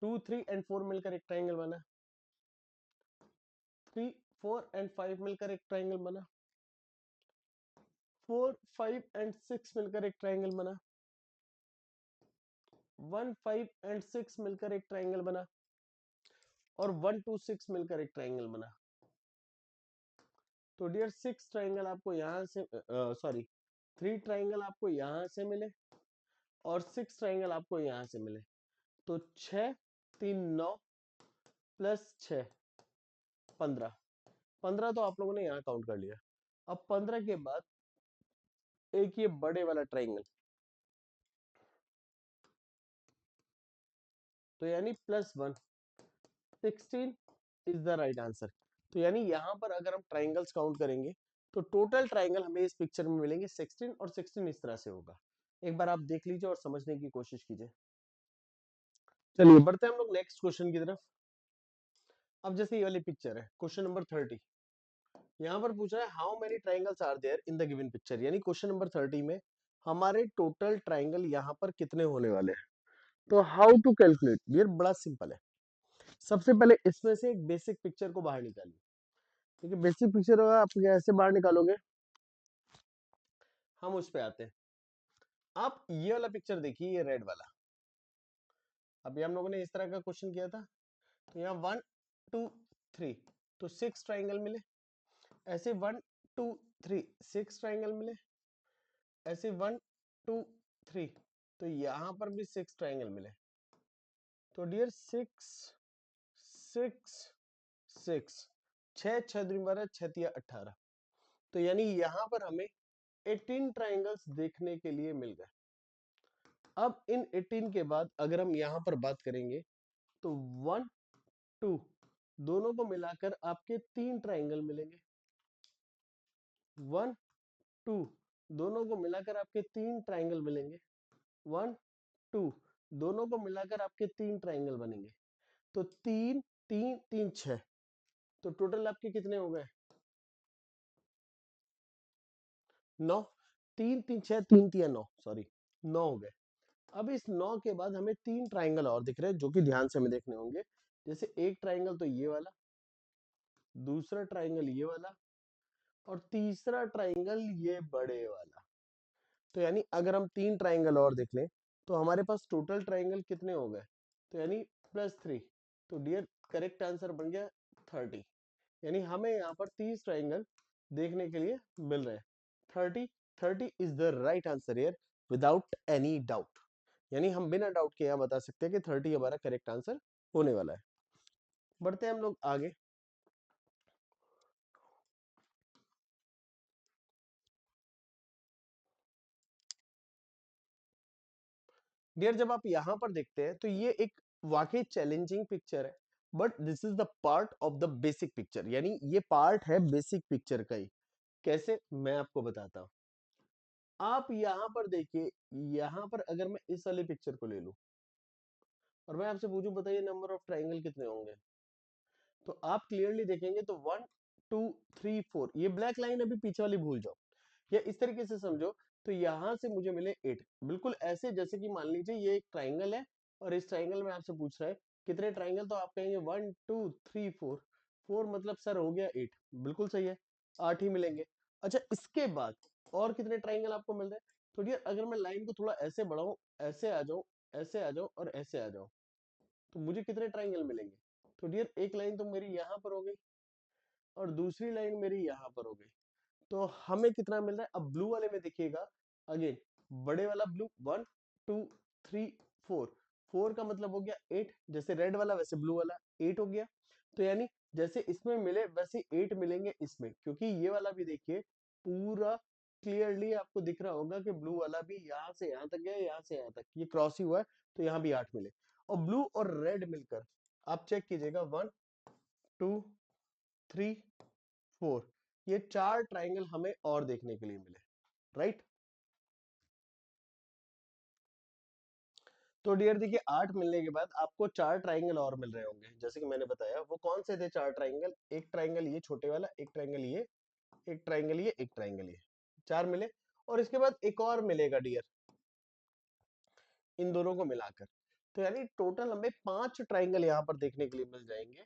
2 3 एंड 4 मिलकर एक ट्राइंगल बना, 3 4 एंड 5 मिलकर एक ट्राइंगल बना, 4 5 एंड 6 मिलकर एक ट्राइंगल बना, 1 5 एंड 6 मिलकर एक ट्राइंगल बना, और 1 2 6 मिलकर एक ट्राइंगल बना। तो डियर 6 ट्राइंगल आपको यहां से, सॉरी 3 ट्राइंगल आपको यहां से मिले, और 6 ट्राइंगल आपको यहां से मिले। तो 6 3 9 प्लस 6 15, 15 तो आप लोगों ने यहाँ काउंट कर लिया। अब 15 के बाद एक ये बड़े वाला ट्राइंगल, तो यानी +1, 16 इज द राइट आंसर। तो यानी यहाँ पर अगर हम ट्राइंगल्स काउंट करेंगे तो टोटल ट्राइंगल हमें इस पिक्चर में मिलेंगे 16, और 16 इस तरह से होगा। एक बार आप देख लीजिए और समझने की कोशिश कीजिए। चलिए बढ़ते हैं हम लोग नेक्स्ट क्वेश्चन की तरफ। अब जैसे ये वाली पिक्चर है, क्वेश्चन नंबर 30, यहाँ पर पूछ रहा है how many triangles are there in the given picture, यानी क्वेश्चन नंबर 30 में हमारे टोटल ट्राइंगल यहाँ पर कितने होने वाले हैं। तो हाउ टू कैलकुलेट, ये बड़ा सिंपल है। सबसे पहले इसमें से एक बेसिक पिक्चर को बाहर निकालिए। ठीक है, बेसिक पिक्चर होगा, आप कैसे बाहर निकालोगे, हम उस पे आते हैं। आप ये वाला पिक्चर देखिए, ये रेड वाला, अभी हम लोगों ने इस तरह का क्वेश्चन किया था, तो यहाँ 1 2 3 तो 6 ट्राइंगल मिले, ऐसे 1 2 3 6 ट्राइंगल मिले, ऐसे 1 2 3 तो यहां पर भी 6 ट्राइंगल मिले। तो डियर 6 6 6 6 6 दूनी 12 6 तिया 18, तो यानी यहां पर हमें 18 ट्राइंगल्स देखने के लिए मिल गए। अब इन 18 के बाद अगर हम यहां पर बात करेंगे तो 1 2 दोनों को मिलाकर आपके 3 ट्राइंगल मिलेंगे, 1 2 दोनों को मिलाकर आपके 3 ट्राइंगल मिलेंगे, 1 2 दोनों को मिलाकर आपके 3 ट्राइंगल बनेंगे। तो 3 3 3 6 तो टोटल आपके कितने हो गए, 9, 3 3 6 3 3 9, सॉरी 9 हो गए। अब इस 9 के बाद हमें 3 ट्राइंगल और दिख रहे हैं जो कि ध्यान से हमें देखने होंगे। जैसे एक ट्राइंगल तो ये वाला, दूसरा ट्राइंगल ये वाला, और तीसरा ट्राइंगल ये बड़े वाला। तो यानी अगर हम 3 ट्राइंगल और देख लें तो हमारे पास टोटल ट्राइंगल कितने हो गए, तो यानी +3। तो डियर करेक्ट आंसर बन गया 30, यानी हमें यहाँ पर 30 ट्राइंगल देखने के लिए मिल रहे हैं। 30 30 is the right answer here without any doubt, यानी हम बिना डाउट के यहाँ बता सकते हैं कि 30 हमारा करेक्ट आंसर होने वाला है। बढ़ते हैं हम लोग आगे। डियर जब आप यहां पर देखते हैं तो ये एक वाकई चैलेंजिंग पिक्चर है, but this is the part of the basic picture, यानी ये पार्ट है बेसिक पिक्चर का ही। कैसे, मैं आपको बताता हूं। आप यहां पर देखिए, यहां पर अगर मैं इस वाले पिक्चर को ले लूं और मैं आपसे पूछूं बताइए नंबर ऑफ ट्राइंगल कितने होंगे, तो आप क्लियरली देखेंगे तो 1 2 3 4, ये ब्लैक लाइन अभी पीछे वाली भूल जाओ, या इस तरीके से समझो, तो यहां से मुझे मिले 8, बिल्कुल ऐसे जैसे कि मान लीजिए ये एक ट्राइंगल है और इस ट्राइंगल में आपसे पूछ रहा है कितने ट्राइंगल, तो आप कहेंगे 1 2 3 4, 4 मतलब सर हो गया 8, बिल्कुल सही है, 8 ही मिलेंगे। अच्छा इसके बाद और कितने ट्राइंगल आपको मिल रहे हैं, तो डियर अगर मैं लाइन को थोड़ा ऐसे बढ़ाऊं, ऐसे आ जाऊं, ऐसे आ जाऊं और ऐसे आ जाऊं, तो मुझे कितने ट्राइंगल मिलेंगे, तो डियर एक लाइन तो मेरी यहां पर हो गई और दूसरी लाइन मेरी यहां पर हो गई। तो हमें कितना मिल रहा है, अब ब्लू वाले में देखिएगा, अगेन बड़े वाला ब्लू 1 2 3 4, 4 का मतलब हो गया 8, जैसे रेड वाला वैसे ब्लू वाला 8 हो गया। तो यानी जैसे इसमें मिले वैसे 8 मिलेंगे इसमें, क्योंकि ये वाला भी देखिए पूरा क्लियरली आपको दिख रहा होगा कि ब्लू वाला भी यहाँ से यहाँ तक गया, यहाँ से यहाँ तक ये क्रॉस ही हुआ है, तो यहाँ भी 8 मिले। और ब्लू और रेड मिलकर आप चेक कीजिएगा 1 2 3 4, ये 4 ट्राइंगल हमें और देखने के लिए मिले, राइट। तो डियर देखिए 8 मिलने के बाद आपको 4 ट्राइंगल और मिल रहे होंगे, जैसे कि मैंने बताया वो कौन से थे 4 ट्राइंगल, एक ट्राइंगल ये छोटे वाला, एक ट्राइंगल ये, एक ट्राइंगल ये, एक ट्राइंगल ये, 4 मिले। और इसके बाद एक और मिलेगा डियर इन दोनों को मिलाकर, तो यानी टोटल हमें 5 ट्राइंगल यहाँ पर देखने के लिए मिल जाएंगे।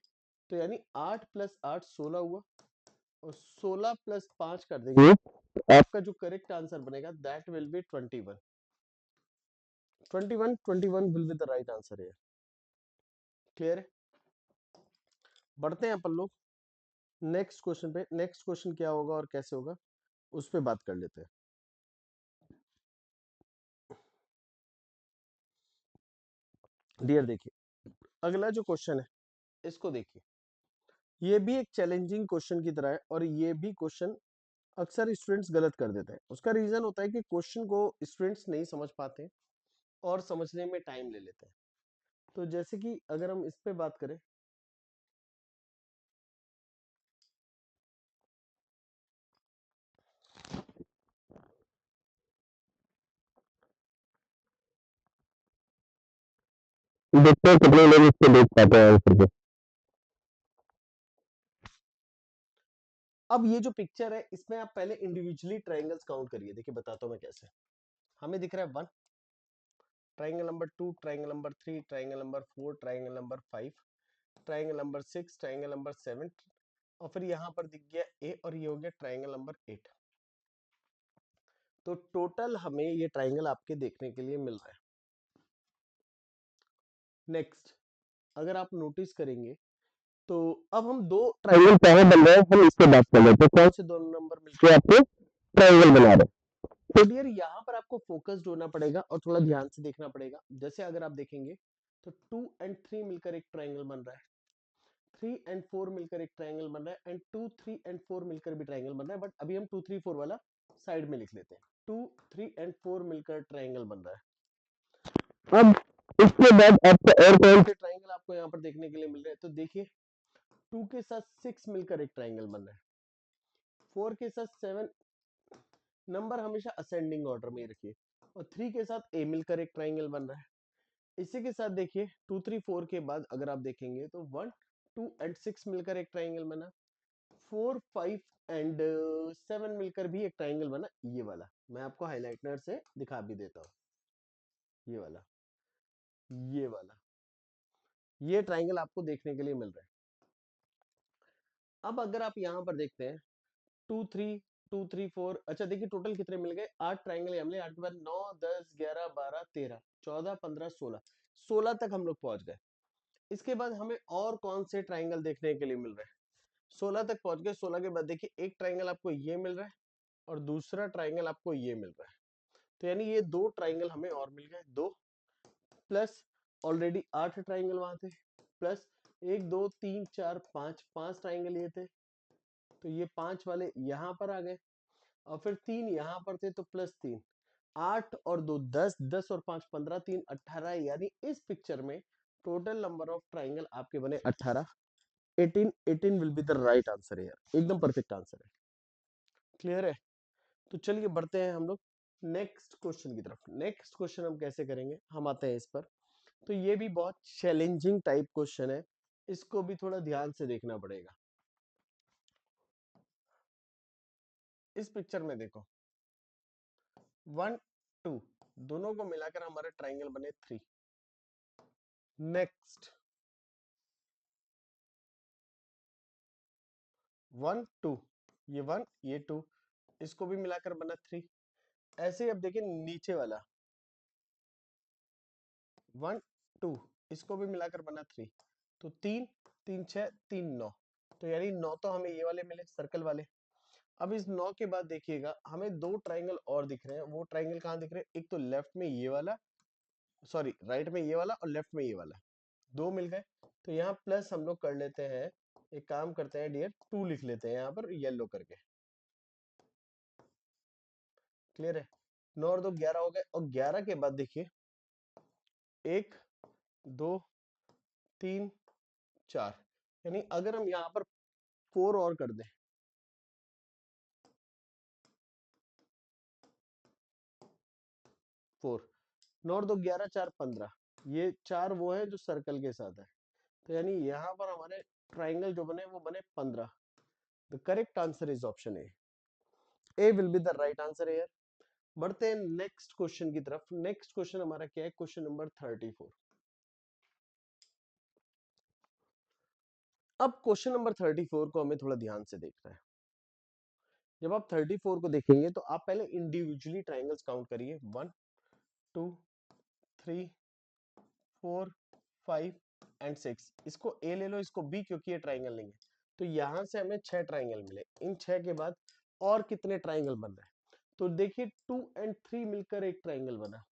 तो यानी 8 + 8 16 हुआ, और 16 + 5 कर देंगे, आपका जो करेक्ट आंसर बनेगा that will B 21, 21 will be the right answer है। क्लियर है, बढ़ते हैं अपन लोग नेक्स्ट क्वेश्चन पे। नेक्स्ट क्वेश्चन क्या होगा और कैसे होगा उस पे बात कर लेते हैं। डियर देखिए अगला जो क्वेश्चन है इसको देखिए, ये भी एक चैलेंजिंग क्वेश्चन की तरह है और ये भी क्वेश्चन अक्सर स्टूडेंट्स गलत कर देते हैं। उसका रीजन होता है कि क्वेश्चन को स्टूडेंट्स नहीं समझ पाते और समझने में टाइम ले लेते हैं। तो जैसे कि अगर हम इस पे बात करें, देखते हैं कितने लोग इसको देख पाते हैं आंसर को। अब ये जो पिक्चर है इसमें आप पहले इंडिविजुअली ट्राइंगल्स काउंट करिए, देखिए बताता हूं मैं कैसे। हमें दिख रहा है 1 triangle number 2, triangle number 3, triangle number 4, triangle number 5, triangle number 6, triangle number 7 और फिर यहाँ पर दिख गया ए, और ये हो गया ट्राइंगल नंबर 8। तो टोटल हमें ये ट्राइंगल आपके देखने के लिए मिल रहा है। नेक्स्ट, अगर आप नोटिस करेंगे तो अब हम दो ट्राइंगल पहले बन रहे हैं, हम इसके बात कर लेते हैं कौन से दोनों नंबर मिलकर आपको ट्राइंगल बना रहे हैं। तो डियर यहाँ पर आपको फोकस्ड होना पड़ेगा और थोड़ा ध्यान से देखना पड़ेगा। जैसे अगर आप देखेंगे तो 2 एंड 3 मिलकर एक ट्राइंगल बन रहा है, 3 एंड 4 मिलकर एक ट्राइंगल बन रहा है, एंड 2 3 एंड 4 मिलकर भी ट्राइंगल बन रहा है। बट अभी हम 2 3 4 वाला साइड में लिख लेते हैं। 2 3 एंड 4 मिलकर ट्राइंगल बन रहा है। अब इसके बाद आपको और कौन से ट्राइंगल आपको यहाँ पर देखने के लिए मिल रहे हैं? तो देखिए 2 के साथ 6 मिलकर एक ट्राइंगल बन रहा है, 4 के साथ 7, नंबर हमेशा असेंडिंग ऑर्डर में ही रखिए, और 3 के साथ ए मिलकर एक ट्राइंगल बन रहा है। इसी के साथ देखिए 2 3 4 के बाद अगर आप देखेंगे तो 1 2 एंड 6 मिलकर एक ट्राइंगल बना, 4 5 एंड 7 मिलकर भी एक ट्राइंगल बना। ये वाला मैं आपको हाइलाइटनर से दिखा भी देता हूँ, ये वाला, ये वाला, ये ट्राइंगल आपको देखने के लिए मिल रहा है। अब अगर आप यहाँ पर देखते हैं 2 3 2 3 4, अच्छा देखिए टोटल कितने मिल गए? 8 ट्राइंगल हमने, 8 के बाद 9 10 11 12 13 14 15 16, 16 तक हम लोग पहुंच गए। इसके बाद हमें और कौन से ट्राइंगल देखने के लिए मिल रहे हैं? 16 तक पहुंच गए। 16 के बाद देखिए एक ट्राइंगल आपको ये मिल रहा है और दूसरा ट्राइंगल आपको ये मिल रहा है। तो यानी ये दो ट्राइंगल हमें और मिल गए, दो प्लस ऑलरेडी 8 ट्राइंगल वहां थे, प्लस 1 2 3 4 5, 5 ट्राइंगल ये थे, तो ये 5 वाले यहाँ पर आ गए, और फिर 3 यहाँ पर थे तो प्लस 3, 8 और 2 10, 10 और 5 15, 3 18, यानी इस पिक्चर में टोटल नंबर ऑफ ट्राइंगल आपके बने 18। 18 18 will be the right answer है, एकदम परफेक्ट आंसर है। क्लियर है? तो चलिए बढ़ते हैं हम लोग नेक्स्ट क्वेश्चन की तरफ। नेक्स्ट क्वेश्चन हम कैसे करेंगे, हम आते हैं इस पर। तो ये भी बहुत चैलेंजिंग टाइप क्वेश्चन है, इसको भी थोड़ा ध्यान से देखना पड़ेगा। इस पिक्चर में देखो 1 2 दोनों को मिलाकर हमारे ट्राइंगल बने 3। नेक्स्ट 1 2, ये 1 ये 2, इसको भी मिलाकर बना 3। ऐसे ही अब देखिए नीचे वाला 1 2, इसको भी मिलाकर बना 3, तो 3 3 6 3 9, तो यानी 9 तो हमें ये वाले मिले सर्कल वाले। अब इस 9 के बाद देखिएगा हमें दो ट्राइंगल और दिख रहे हैं। वो ट्राइंगल कहाँ दिख रहे हैं? एक तो लेफ्ट में ये वाला, सॉरी राइट में ये वाला, और लेफ्ट में ये वाला, दो मिल गए। तो यहाँ प्लस हम लोग कर लेते हैं, एक काम करते हैं डियर, 2 लिख लेते हैं यहाँ पर येलो करके। क्लियर है? 9 और 2 11 हो गए, और 11 के बाद देखिए 1 2 3 4, यानी अगर हम यहाँ पर 4 और कर दें, 4, 9 और 2 11 4 15, ये चार वो है जो सर्कल के साथ है। तो यानी यहाँ पर हमारे ट्राइंगल जो बने वो बने 15। The correct answer is option A, A will be the right answer here. बढ़ते हैं नेक्स्ट क्वेश्चन की तरफ। नेक्स्ट क्वेश्चन हमारा क्या है? Question number 34। अब क्वेश्चन नंबर 34 को हमें थोड़ा ध्यान से देखना है। जब आप 34 को देखेंगे तो आप पहले इंडिविजुअली ट्राइंगल्स काउंट करिए, 1 2 3 4 5 एंड 6। इसको ए ले लो, इसको बी, क्योंकि ये ट्राइंगल नहीं है। तो यहां से हमें 6 ट्राइंगल मिले। इन 6 के बाद और कितने ट्राइंगल बन रहे हैं? तो देखिए 2 एंड 3 मिलकर एक ट्राइंगल बना,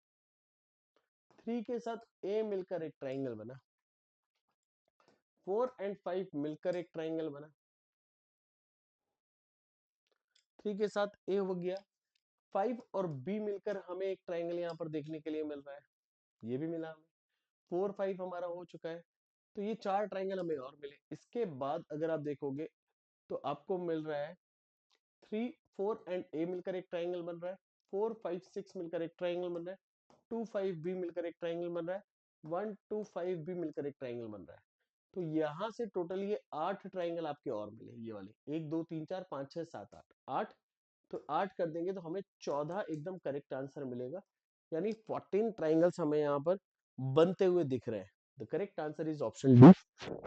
3 के साथ ए मिलकर एक ट्राइंगल बना, 4 एंड 5 मिलकर एक ट्राइंगल बना, 3 के साथ ए हो गया, 5 और बी मिलकर हमें एक ट्राइंगल यहाँ पर देखने के लिए मिल रहा है, ये भी मिला हमें, 4 5 हमारा हो चुका है। तो ये चार ट्राइंगल हमें और मिले। इसके बाद अगर आप देखोगे तो आपको मिल रहा है 3 4 एंड ए मिलकर एक ट्राइंगल बन रहा है, 4 5 6 मिलकर एक ट्राइंगल बन रहा है, 2 5 बी मिलकर एक ट्राइंगल बन रहा है, 1 2 5 बी मिलकर एक ट्राइंगल बन रहा है। तो यहाँ से टोटल ये 8 ट्राइंगल आपके और मिले, ये वाले 1 2 3 4 5 6 7 8, 8। तो 8 कर देंगे तो हमें 14 एकदम करेक्ट आंसर मिलेगा, यानी 14 ट्राइंगल्स हमें यहाँ पर बनते हुए दिख रहे हैं। The correct answer is option D,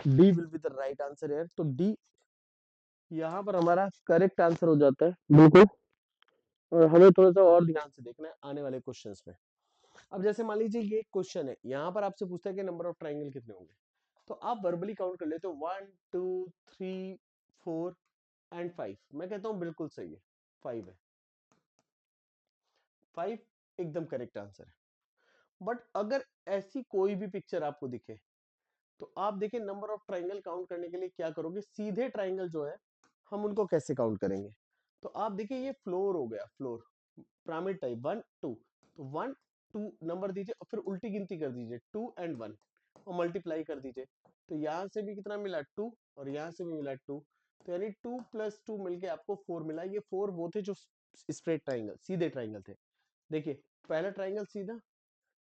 D will be the right answer here. तो डी यहाँ पर हमारा करेक्ट आंसर हो जाता है बिल्कुल। और हमें थोड़ा सा और ध्यान से देखना है आने वाले क्वेश्चंस में। अब जैसे मान लीजिए ये क्वेश्चन है, यहाँ पर आपसे पूछता है कि नंबर ऑफ ट्राइंगल कितने होंगे, तो आप वर्बली काउंट कर लेते हो 1 2 3 4 एंड 5। मैं कहता हूँ बिल्कुल सही है, 5 है। 5 एकदम करेक्ट आंसर है। बट अगर ऐसी कोई भी पिक्चर आपको दिखे, तो आप देखिए नंबर ऑफ ट्राइंगल काउंट करने के लिए क्या करोगे, सीधे ट्राइंगल जो है हम उनको कैसे काउंट करेंगे। तो आप देखिए ये फ्लोर हो गया, फ्लोर पिरामिड टाइप 1 2, तो 1 2 नंबर दीजिए और फिर उल्टी गिनती कर दीजिए 2 एंड 1 और मल्टीप्लाई कर दीजिए। तो यहां से भी कितना मिला 2 और यहां से भी मिला 2, तो यानी 2 + 2 मिलके आपको 4 मिला। ये 4 वो थे जो स्ट्रेट ट्राइंगल सीधे ट्राइंगल थे। देखिए पहला ट्राइंगल सीधा,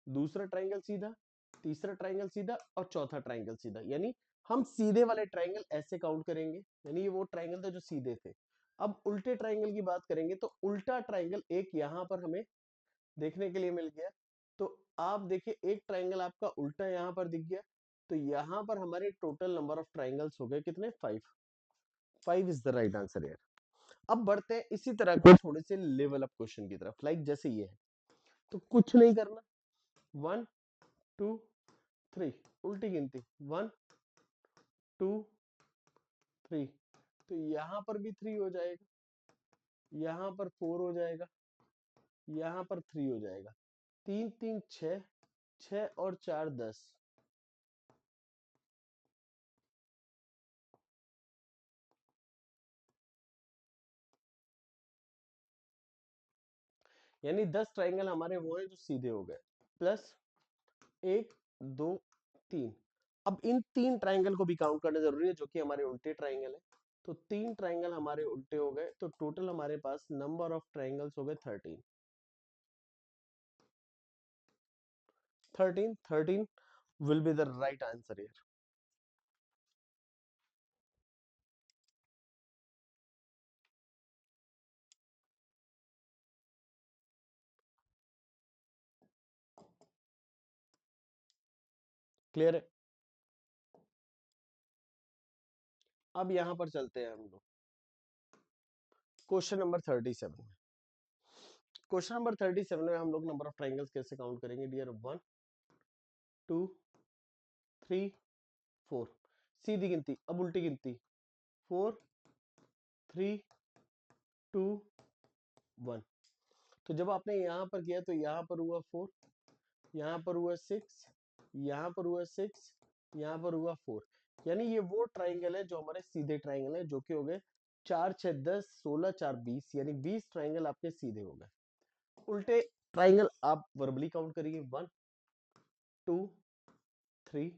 दूसरा ट्राइंगल सीधा, तीसरा ट्राइंगल सीधा और चौथा ट्राइंगल सीधा। यानी हम सीधे वाले ट्राइंगल ऐसे काउंट करेंगे, यानी ये वो ट्राइंगल थे जो सीधे थे। अब उल्टे ट्राइंगल की बात करेंगे तो उल्टा ट्राइंगल एक यहाँ पर हमें देखने के लिए मिल गया। तो आप देखिए एक ट्राइंगल आपका उल्टा यहाँ पर दिख गया, तो यहाँ पर हमारे टोटल नंबर ऑफ ट्राइंगल्स हो गए कितने, 5। 5 इज द राइट आंसर यार। अब बढ़ते हैं इसी तरह के थोड़े से लेवल अप क्वेश्चन की तरफ, लाइक जैसे ये है। तो कुछ नहीं करना, 1 2 3 उल्टी गिनती 1 2 3, तो यहां पर भी 3 हो जाएगा, यहां पर 4 हो जाएगा, यहां पर 3 हो जाएगा। 3 3 6, 6 और 4 10, यानी 10 ट्राइंगल हमारे वो हैं जो सीधे हो गए, प्लस 1 2 3। अब इन 3 ट्राइंगल को भी काउंट करना जरूरी है जो कि हमारे उल्टे ट्राइंगल है। तो 3 ट्राइंगल हमारे उल्टे हो गए, तो टोटल हमारे पास नंबर ऑफ ट्राइंगल्स हो गए 13। 13 will be the right answer here. Clear है। अब यहां पर चलते हैं हम लोग क्वेश्चन नंबर 37 में। क्वेश्चन नंबर 37 में हम लोग नंबर ऑफ ट्राइंगल्स कैसे काउंट करेंगे डियर, 1 2 3 4, सीधी गिनती। अब उल्टी गिनती 4 3 2 1। तो जब आपने यहां पर किया तो यहां पर हुआ 4, यहां पर हुआ 6, यहां पर हुआ 6, यहां पर हुआ 4। यानी ये वो ट्राइंगल है जो हमारे सीधे ट्राइंगल है, जो कि हो गए 4 6 10 16 4 20, यानी 20 ट्राइंगल आपके सीधे हो गए। उल्टे ट्राइंगल आप वर्बली काउंट करिए, 1 2 3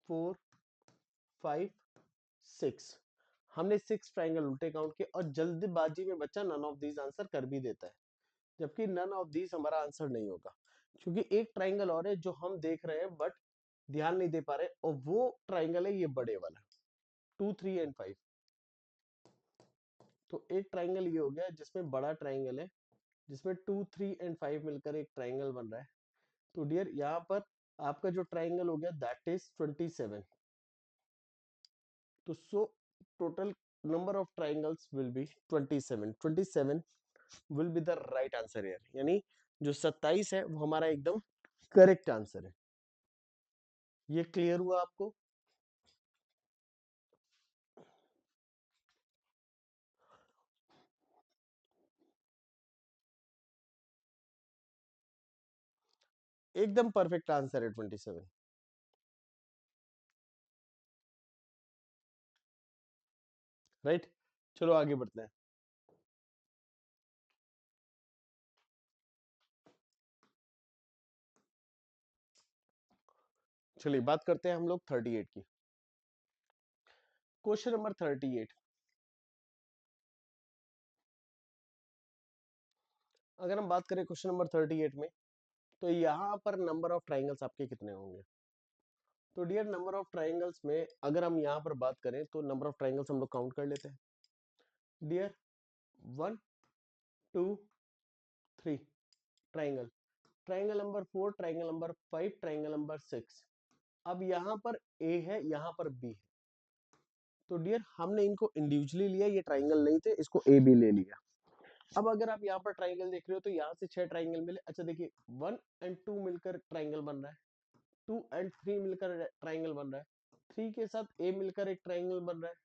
4 5 6। हमने 6 ट्राइंगल उल्टे काउंट किए और जल्दबाजी में बच्चा नन ऑफ दीज आंसर कर भी देता है, जबकि नन ऑफ दीज हमारा आंसर नहीं होगा, क्योंकि एक ट्राइंगल और है जो हम देख रहे हैं बट ध्यान नहीं दे पा रहे, और वो ट्राइंगल है ये बड़े वाला 2 3 एंड 5। तो एक ट्राइंगल ये हो गया जिसमें बड़ा ट्राइंगल है, जिसमें 2 3 एंड 5 मिलकर एक ट्राइंगल बन रहा है। तो डियर यहाँ पर आपका जो ट्राइंगल हो गया दैट इज 27। तो so total number of triangles will be 27। 27 will be the right answer यार, यानी जो 27 है वो हमारा एकदम करेक्ट आंसर है। ये क्लियर हुआ आपको। एकदम परफेक्ट आंसर है 27। राइट, चलो आगे बढ़ते हैं। चलिए बात करते हैं हम लोग 38 की। क्वेश्चन नंबर 38, अगर हम बात करें क्वेश्चन नंबर 38 में, तो यहाँ पर नंबर ऑफ ट्राइंगल्स आपके कितने होंगे। तो डियर नंबर ऑफ ट्राइंगल्स में अगर हम यहाँ पर बात करें तो नंबर ऑफ ट्राइंगल्स हम लोग काउंट कर लेते हैं dear. 1 2 3 triangle, triangle number 4, triangle number 5, triangle number 6। अब यहाँ पर ए है, यहाँ पर बी है, तो डियर हमने इनको इंडिविजुअली लिया, ये ट्राइंगल नहीं थे, इसको ए बी ले लिया। अब अगर आप यहाँ पर ट्राइंगल देख रहे हो तो यहाँ से 6 ट्राइंगल मिले। अच्छा देखिए 1 एंड 2 मिलकर ट्राइंगल बन रहा है, 2 एंड 3 मिलकर ट्राइंगल बन रहा है, 3 के साथ ए मिलकर एक ट्राइंगल बन रहा है,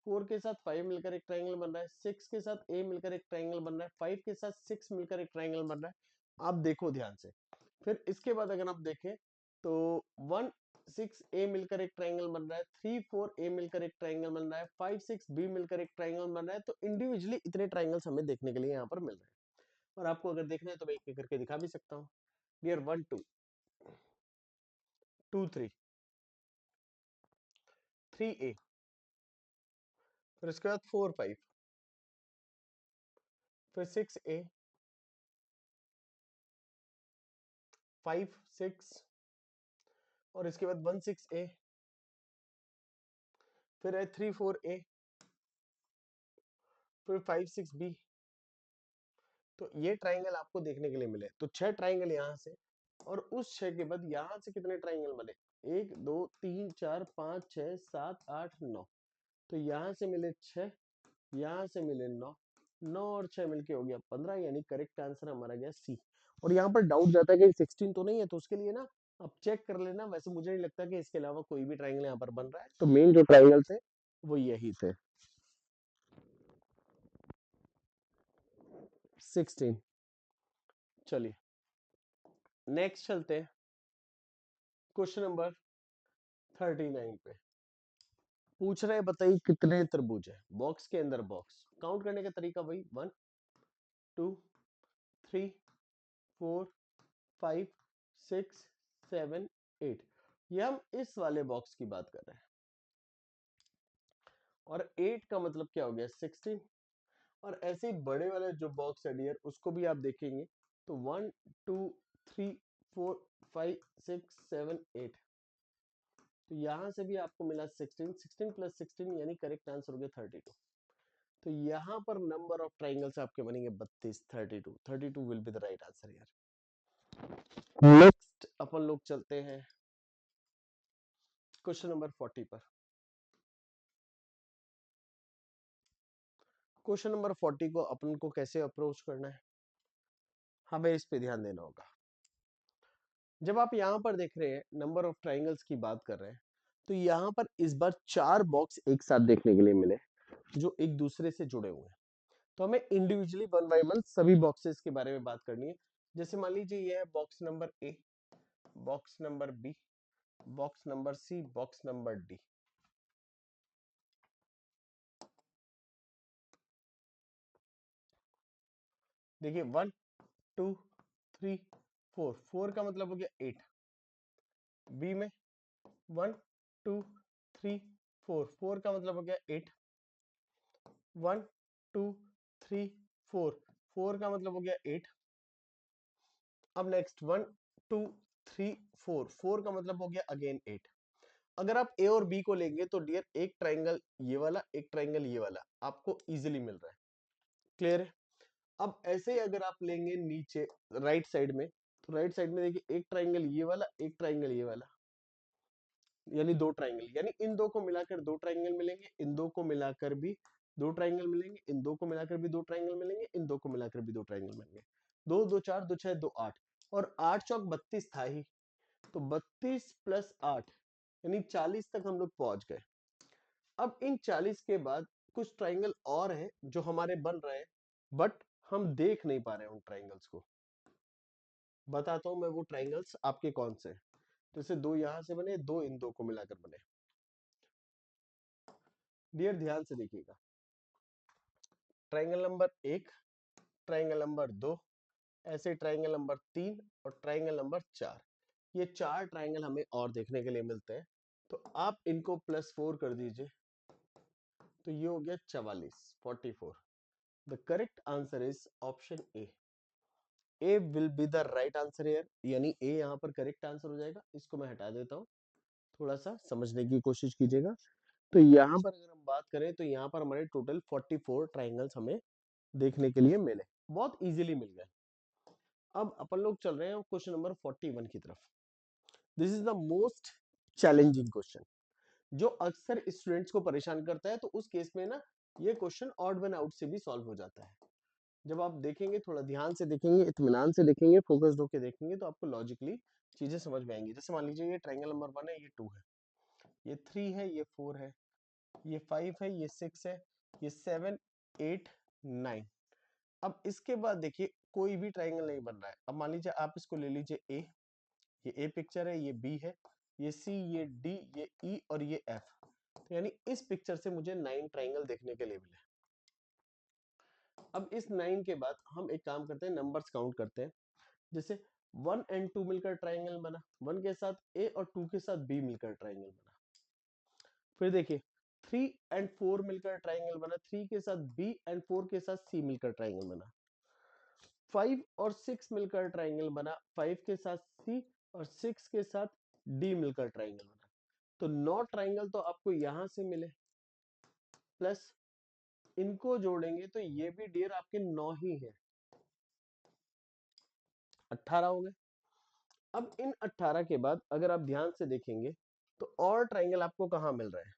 4 के साथ 5 मिलकर एक ट्राइंगल बन रहा है, 6 के साथ ए मिलकर एक ट्राइंगल बन रहा है, 5 के साथ 6 मिलकर एक ट्राइंगल बन रहा है। आप देखो ध्यान से, फिर इसके बाद अगर आप देखें तो 1 6 ए मिलकर एक ट्राइंगल बन रहा है, 3 4 ए मिलकर एक ट्राइंगल बन रहा है, 5 6 बी मिलकर एक ट्राइंगल बन रहा है। तो इंडिविजुअली इतने ट्राइंगल्स हमें देखने के लिए यहाँ पर मिल रहे हैं। और आपको अगर देखना है तो मैं एक एक करके दिखा भी सकता हूँ। डियर 1 2 2 3 3 ए, फिर उसके बाद 4 5, फिर 6 ए, 5 6, और इसके बाद 1 6 ए, फिर है 3 4 ए, फिर 5 6 बी। तो ये ट्राइंगल आपको देखने के लिए मिले। तो 6 ट्राइंगल यहाँ से, और उस 6 के बाद यहाँ से कितने ट्राइंगल बने, 1 2 3 4 5 6 7 8 9। तो यहाँ से मिले 6, यहाँ से मिले 9, 9 और 6 मिलके हो गया 15, यानी करेक्ट आंसर हमारा गया सी। और यहाँ पर डाउट जाता है कि 16 तो नहीं है, तो उसके लिए ना आप चेक कर लेना। वैसे मुझे नहीं लगता कि इसके अलावा कोई भी ट्राइंगल यहाँ पर बन रहा है, तो मेन जो ट्राइंगल थे वो यही थे, 16। चलिए नेक्स्ट चलते हैं क्वेश्चन नंबर 39 पे। पूछ रहे हैं बताइए कितने तरबूज है, बॉक्स के अंदर बॉक्स। काउंट करने का तरीका वही 1 2 3 4 5 6 7 8। ये हम इस वाले बॉक्स की बात कर रहे हैं, और 8 का मतलब क्या हो गया 16। और ऐसे ही बड़े वाले जो बॉक्स है डियर, उसको भी आप देखेंगे तो 1 2 3 4 5 6 7 8। तो यहां से भी आपको मिला 16, 16 प्लस 16 यानी करेक्ट आंसर हो गया 32। तो यहाँ पर नंबर ऑफ ट्राइंगल्स आपके बनेंगे 32, 32, 32 will be the right answer यार। नेक्स्ट अपन लोग चलते हैं क्वेश्चन नंबर 40 पर। क्वेश्चन नंबर 40 को अपन को कैसे अप्रोच करना है, हमें इस पे ध्यान देना होगा। जब आप यहाँ पर देख रहे हैं नंबर ऑफ ट्राइंगल्स की बात कर रहे हैं, तो यहाँ पर इस बार 4 बॉक्स एक साथ देखने के लिए मिले जो एक दूसरे से जुड़े हुए हैं। तो हमें इंडिविजुअली वन बाय वन सभी बॉक्सेस के बारे में बात करनी है। जैसे मान लीजिए ये है box number A, box number B, box number C, box number D. देखिए 1 2 3 4, 4 का मतलब हो गया 8। बी में 1 2 3 4, 4 का मतलब हो गया 8। 1 2 3 4, 4 का मतलब हो गया 8। अब नेक्स्ट 1 2 3 4, 4 का मतलब हो गया अगेन 8। अगर आप ए और बी को लेंगे तो डियर एक ट्राइंगल ये वाला, एक ट्राइंगल ये वाला आपको इजीली मिल रहा है। क्लियर है। अब ऐसे ही अगर आप लेंगे नीचे राइट साइड में, तो राइट साइड में देखिए एक ट्राइंगल ये वाला, एक ट्राइंगल ये वाला, यानी दो ट्राइंगल, यानी इन दो को मिलाकर दो ट्राइंगल मिलेंगे, इन दो को मिलाकर भी दो ट्राइंगल मिलेंगे, इन दो को मिलाकर भी दो ट्राइंगल मिलेंगे, इन दो को मिलाकर भी दो ट्राइंगल मिलेंगे। दो दो चार, दो छह, दो आठ, और 8 चौक 32 था ही, तो 32 प्लस 8 यानी 40 तक हम लोग पहुंच गए। अब इन 40 के बाद कुछ ट्राइंगल और हैं जो हमारे बन रहे हैं, बट हम देख नहीं पा रहे हैं उन ट्राइंगल्स को। बताता हूं मैं वो ट्राइंगल्स आपके कौन से। जैसे दो यहां से बने, दो इन दो को मिलाकर बने। डियर ध्यान से देखिएगा, ट्राइंगल नंबर 1, ट्राइंगल नंबर 2, ऐसे ट्राइंगल नंबर 3 और ट्राइंगल नंबर 4। ये 4 ट्राइंगल हमें और देखने के लिए मिलते हैं। तो आप इनको +4 कर दीजिए, तो ये हो गया 44, 44। The correct answer is option A. A will be the right answer here, यानी ए यहाँ पर करेक्ट आंसर हो जाएगा। इसको मैं हटा देता हूँ, थोड़ा सा समझने की कोशिश कीजिएगा। तो यहाँ पर अगर हम बात करें तो यहाँ पर हमारे टोटल 44 ट्राइंगल्स हमें देखने के लिए मिले, बहुत इजीली मिल गए। अब अपन लोग चल रहे हैं क्वेश्चन नंबर 41 की तरफ। This is the most challenging question. जो अक्सर स्टूडेंट्स को परेशान करता है। तो उस केस में ना ये क्वेश्चन ऑड वन आउट से भी सॉल्व हो जाता है। जब आप देखेंगे, थोड़ा ध्यान से देखेंगे, इत्मीनान से देखेंगे, फोकस्ड होके देखेंगे, तो आपको लॉजिकली चीजें समझ में आएंगी। जैसे मान लीजिए ये ट्रायंगल नंबर 1 है, ये 2 है, ये 3 है, ये 4 है, ये 5 है, ये 6 है, ये 7 8 9। अब इसके बाद देखिए कोई भी ट्रायंगल नहीं बन रहा है। अब मान लीजिए आप इसको ले लीजिए ए, ये ए पिक्चर है, ये बी है, ये सी, ये डी, ये ई और ये एफ। तो यानी इस पिक्चर से मुझे 9 ट्रायंगल देखने के लिए मिले। अब इस 9 के बाद हम एक काम करते हैं, नंबर्स काउंट करते हैं। जैसे 1 एंड 2 मिलकर ट्रायंगल बना, 1 के साथ ए और 2 के साथ बी मिलकर ट्रायंगल बना। फिर देखिए 3 एंड 4 मिलकर ट्रायंगल बना, 3 के साथ बी एंड 4 के साथ सी मिलकर ट्रायंगल बना। 5 और 6 मिलकर ट्रायंगल बना, 5 के साथ सी और 6 के साथ डी मिलकर ट्रायंगल बना। तो 9 ट्रायंगल तो आपको यहां से मिले, प्लस इनको जोड़ेंगे तो ये भी डियर आपके 9 ही है, 18 हो गए। अब इन 18 के बाद अगर आप ध्यान से देखेंगे तो और ट्रायंगल आपको कहां मिल रहे हैं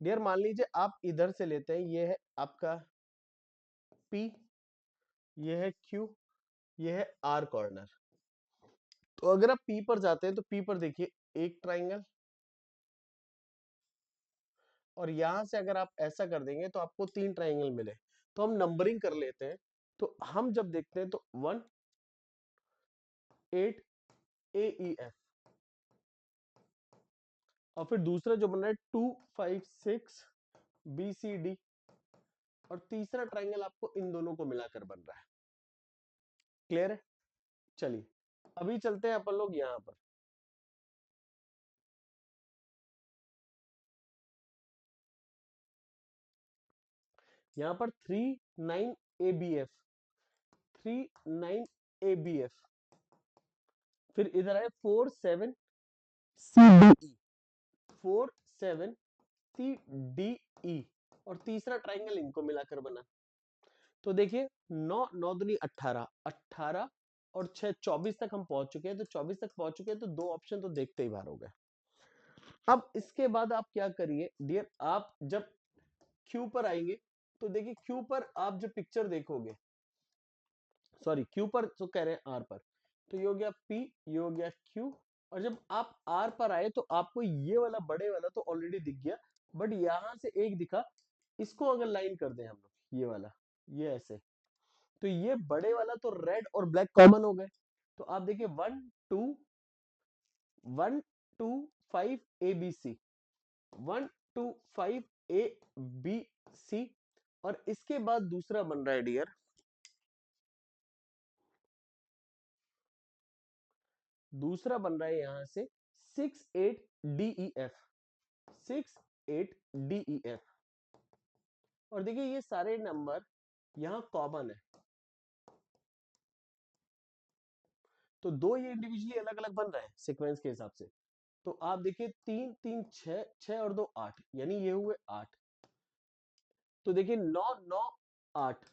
डियर। मान लीजिए आप इधर से लेते हैं, ये है आपका P, ये है Q, ये है R कॉर्नर। तो अगर आप P पर जाते हैं तो P पर देखिए एक ट्रायंगल, और यहां से अगर आप ऐसा कर देंगे तो आपको 3 ट्रायंगल मिले। तो हम नंबरिंग कर लेते हैं। तो हम जब देखते हैं तो 1 8 AEF, और फिर दूसरा जो बन रहा है 2 5 6 BCD, और तीसरा ट्रायंगल आपको इन दोनों को मिलाकर बन रहा है। क्लियर है? चलिए अभी चलते हैं अपन लोग यहां पर। यहां पर 3 9 ABF, 3 9 ABF, फिर इधर है 4 7 CDE, 4 7 CDE, और तीसरा ट्रायंगल इनको मिलाकर बना। तो देखिए 9 9 दूनी 18, 18 और 6 24 तक हम पहुंच चुके हैं। तो 24 तक पहुंच चुके हैं तो दो ऑप्शन तो देखते ही बाहर हो गए। अब इसके बाद आप क्या करिए डियर, आप जब क्यू पर आएंगे तो देखिए क्यू पर आप जो पिक्चर देखोगे, सॉरी क्यू पर तो कह रहे हैं आर पर, तो ये हो गया पी, ये हो गया क्यू। और जब आप आर पर आए तो आपको ये वाला बड़े वाला तो ऑलरेडी दिख गया, बट यहां से एक दिखा, इसको अगर लाइन कर दें हम लोग, ये वाला, ये ऐसे, तो ये बड़े वाला तो रेड और ब्लैक कॉमन हो गए। तो आप देखिए 1 2 1 2 5 A B C, 1 2 5 A B C, और इसके बाद दूसरा बन रहा है डियर, दूसरा बन रहा है यहां से 6 8 D E F, 6 8 D E F. और देखिए ये सारे नंबर यहां कॉमन है, तो दो ये इंडिविजुअली अलग अलग बन रहे हैं सीक्वेंस के हिसाब से। तो आप देखिए 3 3 6 6 और 2 8, यानी ये हुए 8। तो देखिए 9 9 8,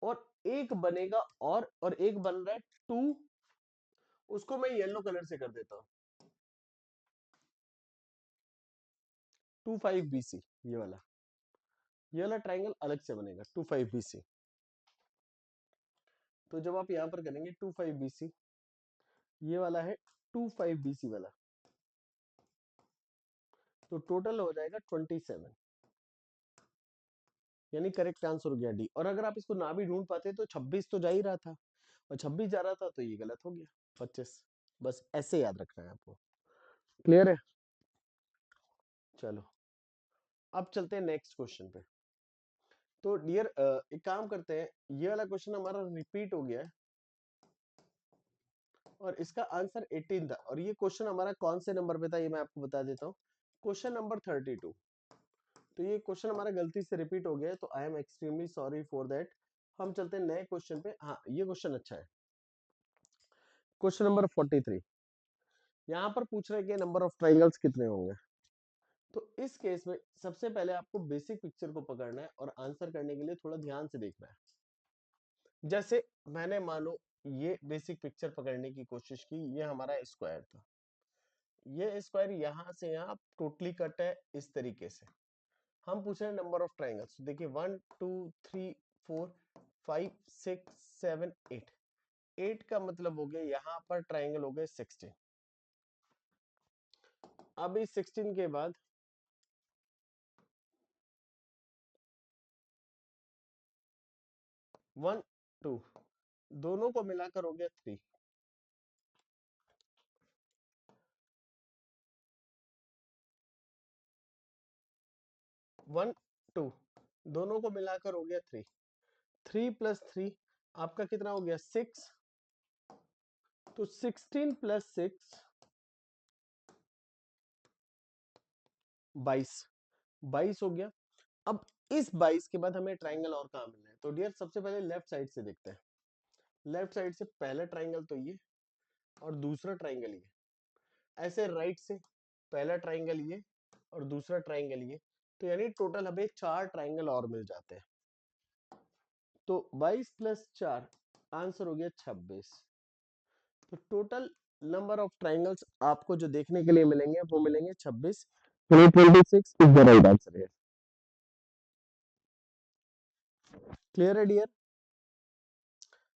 और एक बनेगा, और एक बन रहा है 2, उसको मैं येलो कलर से कर देता हूं, 2 5 BC, ये वाला ट्राइंगल अलग से बनेगा 2 5 BC। तो जब आप यहां पर करेंगे 2 5 BC, ये वाला है 2 5 BC वाला, तो टोटल हो जाएगा 27, यानी करेक्ट आंसर हो गया डी। और अगर आप इसको ना भी ढूंढ पाते तो 26 तो जा ही रहा था, और 26 जा रहा था तो ये गलत हो गया 25। बस ऐसे याद रखना है आपको। क्लियर है? चलो अब चलते हैं नेक्स्ट क्वेश्चन पे। तो डियर एक काम करते हैं, ये वाला क्वेश्चन हमारा रिपीट हो गया है, और इसका आंसर 18 था। और ये क्वेश्चन हमारा कौन से नंबर पे था ये मैं आपको बता देता हूँ, क्वेश्चन नंबर 32। तो ये क्वेश्चन हमारा गलती से रिपीट हो गया है, तो I am extremely sorry for that. हम चलते हैं नए क्वेश्चन पे। हाँ ये क्वेश्चन अच्छा है, क्वेश्चन नंबर 43। यहाँ पर पूछ रहे हैं कि नंबर ऑफ ट्राइंगल्स कितने होंगे। तो इस केस में सबसे पहले आपको बेसिक पिक्चर को पकड़ना है, और आंसर करने के लिए थोड़ा ध्यान से देखना है। जैसे मैंने मानो ये बेसिक पिक्चर पकड़ने की कोशिश की, ये हमारा स्क्वायर था, ये स्क्वायर यहां से यहां टोटली कट है इस तरीके से। हम पूछ रहे हैं नंबर ऑफ ट्राइंगल्स। देखिए 1 2 3 4 5 6 7 8। 8 का मतलब हो गया यहाँ पर ट्राइंगल हो गए 16। अब इस 16 के बाद 1 2 दोनों को मिलाकर हो गया 3। 1 2 दोनों को मिलाकर हो गया 3। 3 प्लस 3 आपका कितना हो गया 6। तो 16 प्लस 6 22। 22 हो गया। अब इस 22 के बाद हमें ट्राइंगल और कहां मिलना है? तो डियर सबसे पहले लेफ्ट साइड से देखते हैं। लेफ्ट साइड से पहला ट्राइंगल तो ये और दूसरा ट्राइंगल ये। ऐसे राइट से पहला ट्राइंगल ये और दूसरा ट्राइंगल ये। तो यानी टोटल हमें 4 ट्राइंगल और मिल जाते हैं। तो 22 प्लस 4 आंसर हो गया 26। तो टोटल नंबर ऑफ ट्राइंगल्स आपको जो देखने के लिए मिलेंगे वो मिलेंगे 26। 26 इज द राइट आंसर है। क्लियर है डियर?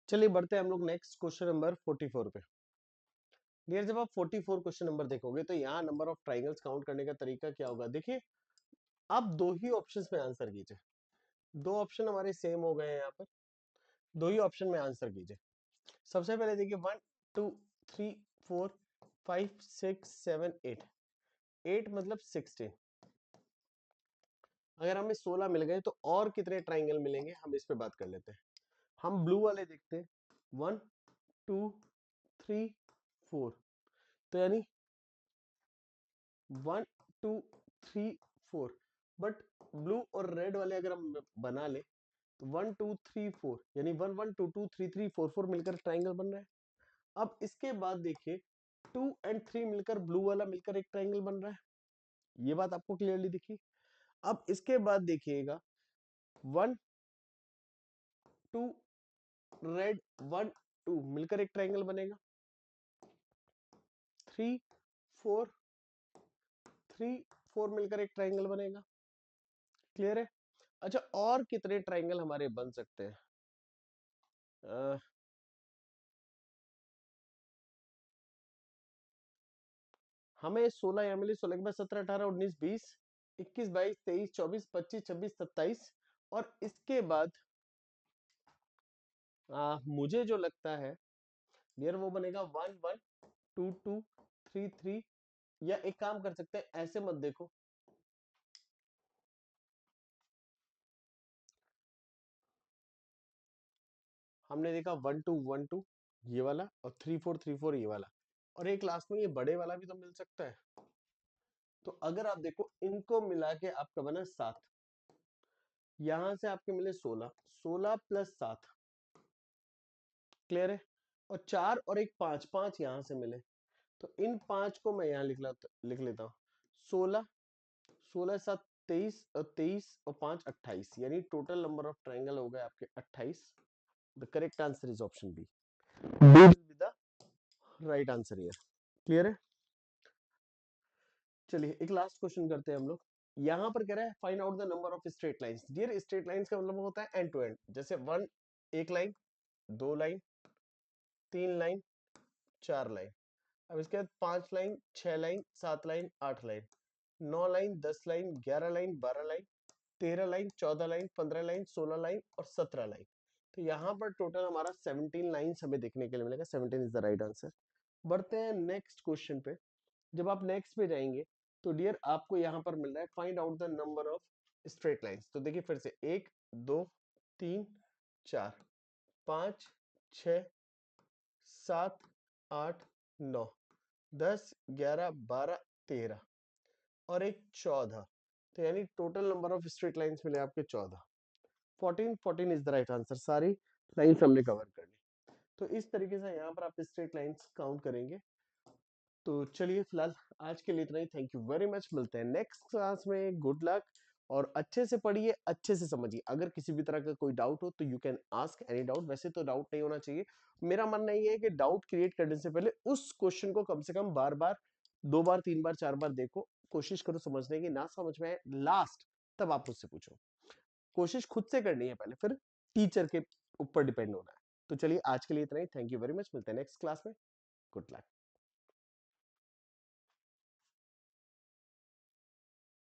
चलिए बढ़ते हैं हम लोग नेक्स्ट क्वेश्चन नंबर 44 पे। डियर जब आप 44 क्वेश्चन नंबर देखोगे तो यहाँ नंबर ऑफ ट्राइंगल्स काउंट करने का तरीका क्या होगा? देखिए आप दो ही ऑप्शंस में आंसर कीजिए। दो ऑप्शन हमारे सेम हो गए हैं यहाँ पर। दो ही ऑप्शन में आंसर कीजिए। सबसे पहले देखिए 1 2 3 4 5 6 7 8। 8 मतलब 16। अगर हमें 16 मिल गए तो और कितने ट्राइंगल मिलेंगे हम इस पे बात कर लेते हैं। हम ब्लू वाले देखते हैं 1 2 3 4। तो यानी 1 2 3 4। बट ब्लू और रेड वाले अगर हम बना ले तो 1 2 3 4 यानी 1 1 2 2 3 3 4 4 मिलकर ट्राइंगल बन रहा है। अब इसके बाद देखिए 2 एंड 3 मिलकर ब्लू वाला मिलकर एक ट्राइंगल बन रहा है। ये बात आपको क्लियरली दिखी। अब इसके बाद देखिएगा 1 2 रेड 1 2 मिलकर एक ट्राइंगल बनेगा। 3 4 3 4 मिलकर एक ट्राइंगल बनेगा। क्लियर है? अच्छा और कितने ट्राइंगल हमारे बन सकते हैं? अ, हमें 16 यहाँ मिली। 16 के बाद 17 18 19 20 21 22 23 24 25 26 27 और इसके बाद मुझे जो लगता है डियर वो बनेगा 1 1 2 2 3 3। या एक काम कर सकते हैं ऐसे मत देखो। हमने देखा 1 2 1 2 ये वाला और 3 4 3 4 ये वाला और एक लास्ट में ये बड़े वाला भी तो मिल सकता है। तो अगर आप देखो इनको मिला के आपका बना 7। यहां से आपके मिले 16। 16 प्लस 7। क्लियर है? और 4 और एक 5 5 यहां से मिले। तो इन 5 को मैं यहां लिख लेता हूं। 16 16 7 23 और 23 और 5 28 यानी टोटल नंबर ऑफ ट्राइंगल हो गए आपके 28। The correct answer is option B. B will be the right answer here. Clear है? चलिए एक लास्ट क्वेश्चन करते हैं हम लोग। यहां पर कह रहा है find out the number of straight lines. Dear straight lines का मतलब होता है एंड टू एंड। जैसे वन एक लाइन, दो लाइन, तीन लाइन, चार लाइन। अब इसके बाद 5 line, 6 line, 7 line, 8 line, 9 line, 10 line, 11 line, 12 line, 13 line, 14 line, 15 line, 16 line और 17 लाइन। तो यहाँ पर टोटल हमारा 17 लाइंस हमें देखने के लिए मिलेगा। 17 इज द राइट आंसर। बढ़ते हैं नेक्स्ट क्वेश्चन पे। जब आप नेक्स्ट पे जाएंगे तो डियर आपको यहाँ पर मिल रहा है find out the number of straight lines. तो देखिए फिर से 1 2 3 4 5 6 7 8 9 10 11 12 13 और एक 14। तो यानी total number of straight lines मिले आपके 14। 14 14 इज द राइट आंसर। सारी लाइंस हमने कवर कर ली। तो इस तरीके से यहाँ पर आप स्ट्रेट लाइंस काउंट करेंगे। तो चलिए फिलहाल आज के लिए इतना ही। Thank you very much. मिलते हैं नेक्स्ट क्लास में। गुड लक और अच्छे से पढ़िए, अच्छे से समझिए। अगर किसी भी तरह का कोई डाउट हो तो you can ask any doubt. वैसे तो डाउट नहीं होना चाहिए। मेरा मानना ये है कि डाउट क्रिएट करने से पहले उस क्वेश्चन को कम से कम बार बार 2 बार 3 बार 4 बार देखो, कोशिश करो समझने की, ना समझ में आए लास्ट तब आप मुझसे पूछो। कोशिश खुद से करनी है पहले, फिर टीचर के ऊपर डिपेंड होना है। तो चलिए आज के लिए इतना ही। थैंक यू वेरी मच, मिलते हैं नेक्स्ट क्लास में। Good luck.